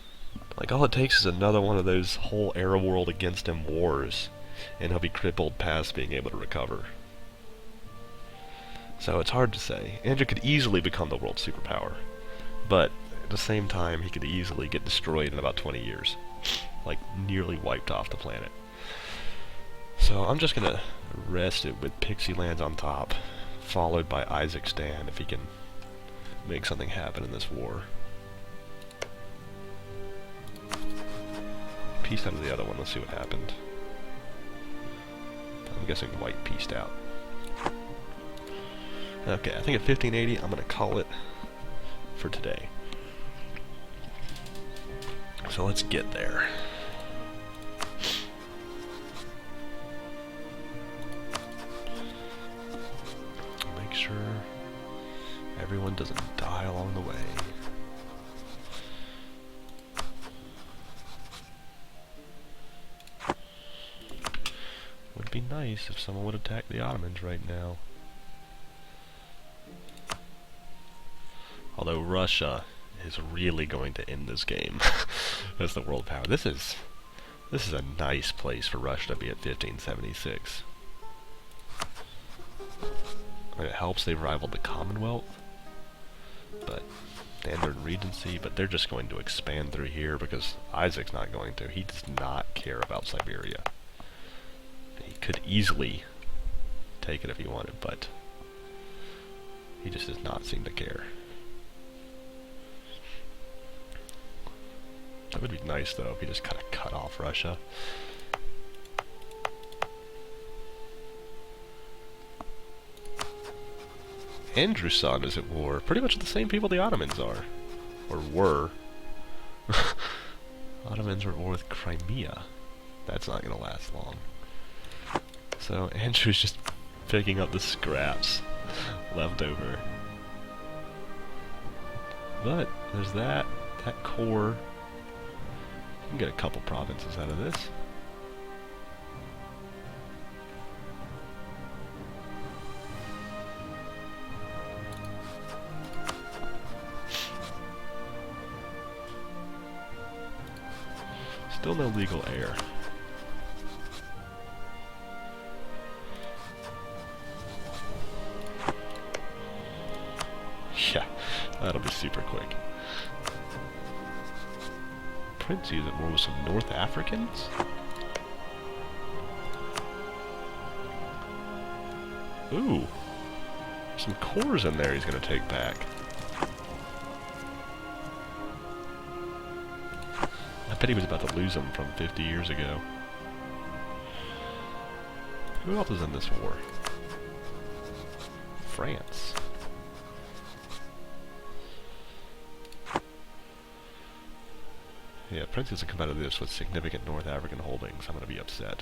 Like, all it takes is another one of those whole Arab world against him wars, and he'll be crippled past being able to recover. So it's hard to say. Andrew could easily become the world superpower, but at the same time, he could easily get destroyed in about 20 years. Like, nearly wiped off the planet. So I'm just gonna rest it with Pixie Lands on top, followed by Isaac's if he can make something happen in this war. Peaced out of the other one, let's see what happened. I'm guessing white pieced out. Okay, I think at 1580 I'm gonna call it for today. So let's get there. Sure everyone doesn't die along the way. Would be nice if someone would attack the Ottomans right now. Although Russia is really going to end this game as the world power. This is a nice place for Russia to be at 1576. It helps they've rivaled the Commonwealth, but and their Regency, but they're just going to expand through here because Isaac's not going to. He does not care about Siberia. He could easily take it if he wanted, but he just does not seem to care. That would be nice, though, if he just kind of cut off Russia. Andrew's son is at war. Pretty much the same people the Ottomans are. Or were. Ottomans were at war with Crimea. That's not going to last long. So Andrew's just picking up the scraps left over. But there's that core. You can get a couple provinces out of this. Still no legal heir. Yeah, that'll be super quick. Prince uses it more with some North Africans? Ooh. Some cores in there he's gonna take back. I bet he was about to lose them from 50 years ago. Who else is in this war? France. Yeah, Prince doesn't come out of this with significant North African holdings. I'm going to be upset.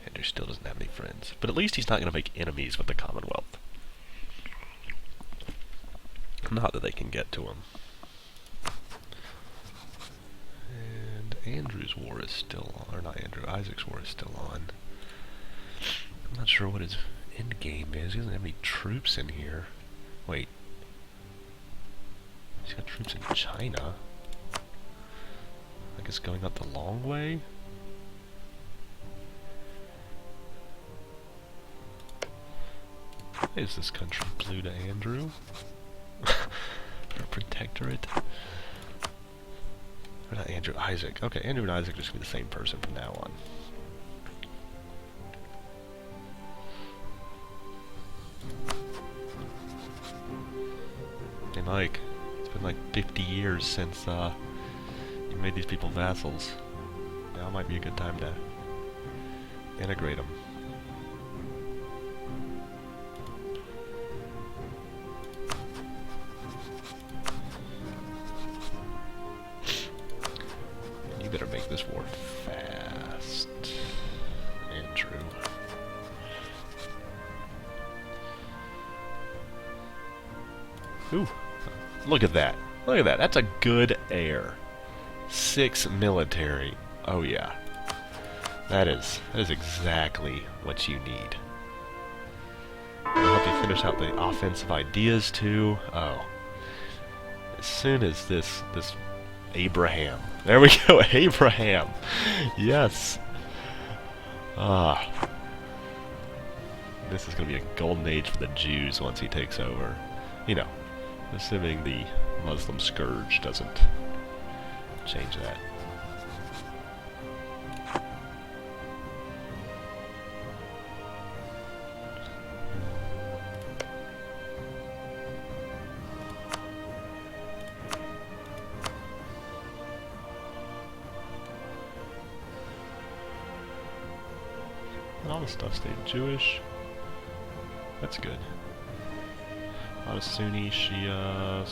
Andrew still doesn't have any friends. But at least he's not going to make enemies with the Commonwealth. Not that they can get to him. Andrew's war is still on, or not Andrew, Isaac's war is still on. I'm not sure what his end game is. He doesn't have any troops in here. Wait. He's got troops in China. I guess going up the long way? Why is this country blue to Andrew? For a protectorate? Or not Andrew, Isaac. Okay, Andrew and Isaac are just going to be the same person from now on. Hey Mike, it's been like 50 years since you made these people vassals. Now might be a good time to integrate them. Better make this war fast, Andrew. Ooh, look at that. Look at that. That's a good heir. 6 military. Oh yeah. That is exactly what you need. I'll help you finish out the offensive ideas too. Oh. As soon as this Abraham. There we go, Abraham. Yes. Ah. This is going to be a golden age for the Jews once he takes over. You know, assuming the Muslim scourge doesn't change that. All the stuff stayed Jewish. That's good. A lot of Sunni, Shia.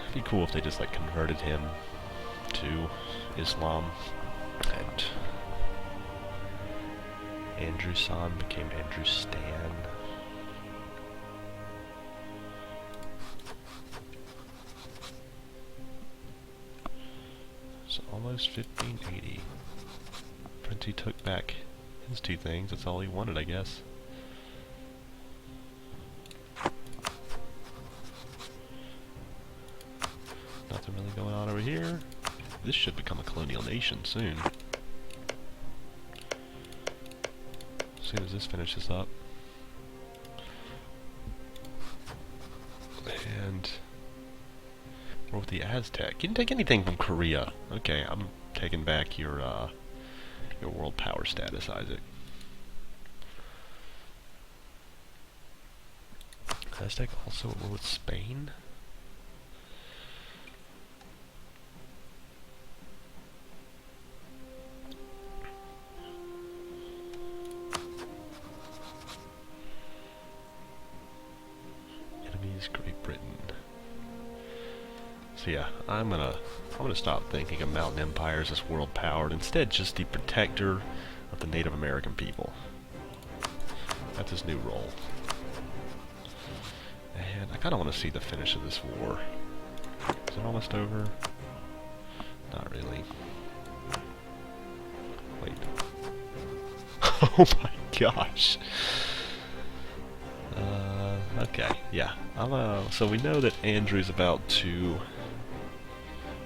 It'd be cool if they just like converted him to Islam, and Andrew San became Andrew Stan. So almost 1580. Prince he took back his 2 things. That's all he wanted, I guess. Nothing really going on over here. This should become a colonial nation soon. As soon as this finishes up. And we're with the Aztec. You didn't take anything from Korea. Okay, I'm taking back your world power status, Isaac. Aztec also at war with Spain? Enemies, Great Britain. So yeah, I'm gonna stop thinking of mountain empires as world power, and instead just the protector of the Native American people. That's his new role. And I kinda wanna see the finish of this war. Is it almost over? Not really. Wait. Oh my gosh. Okay, yeah. So we know that Andrew's about to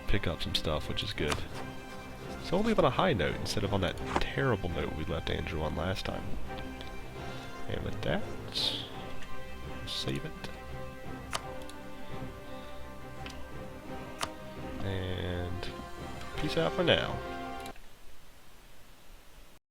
pick up some stuff, which is good. So we'll leave on a high note instead of on that terrible note we left Andrew on last time. And with that, save it. And peace out for now.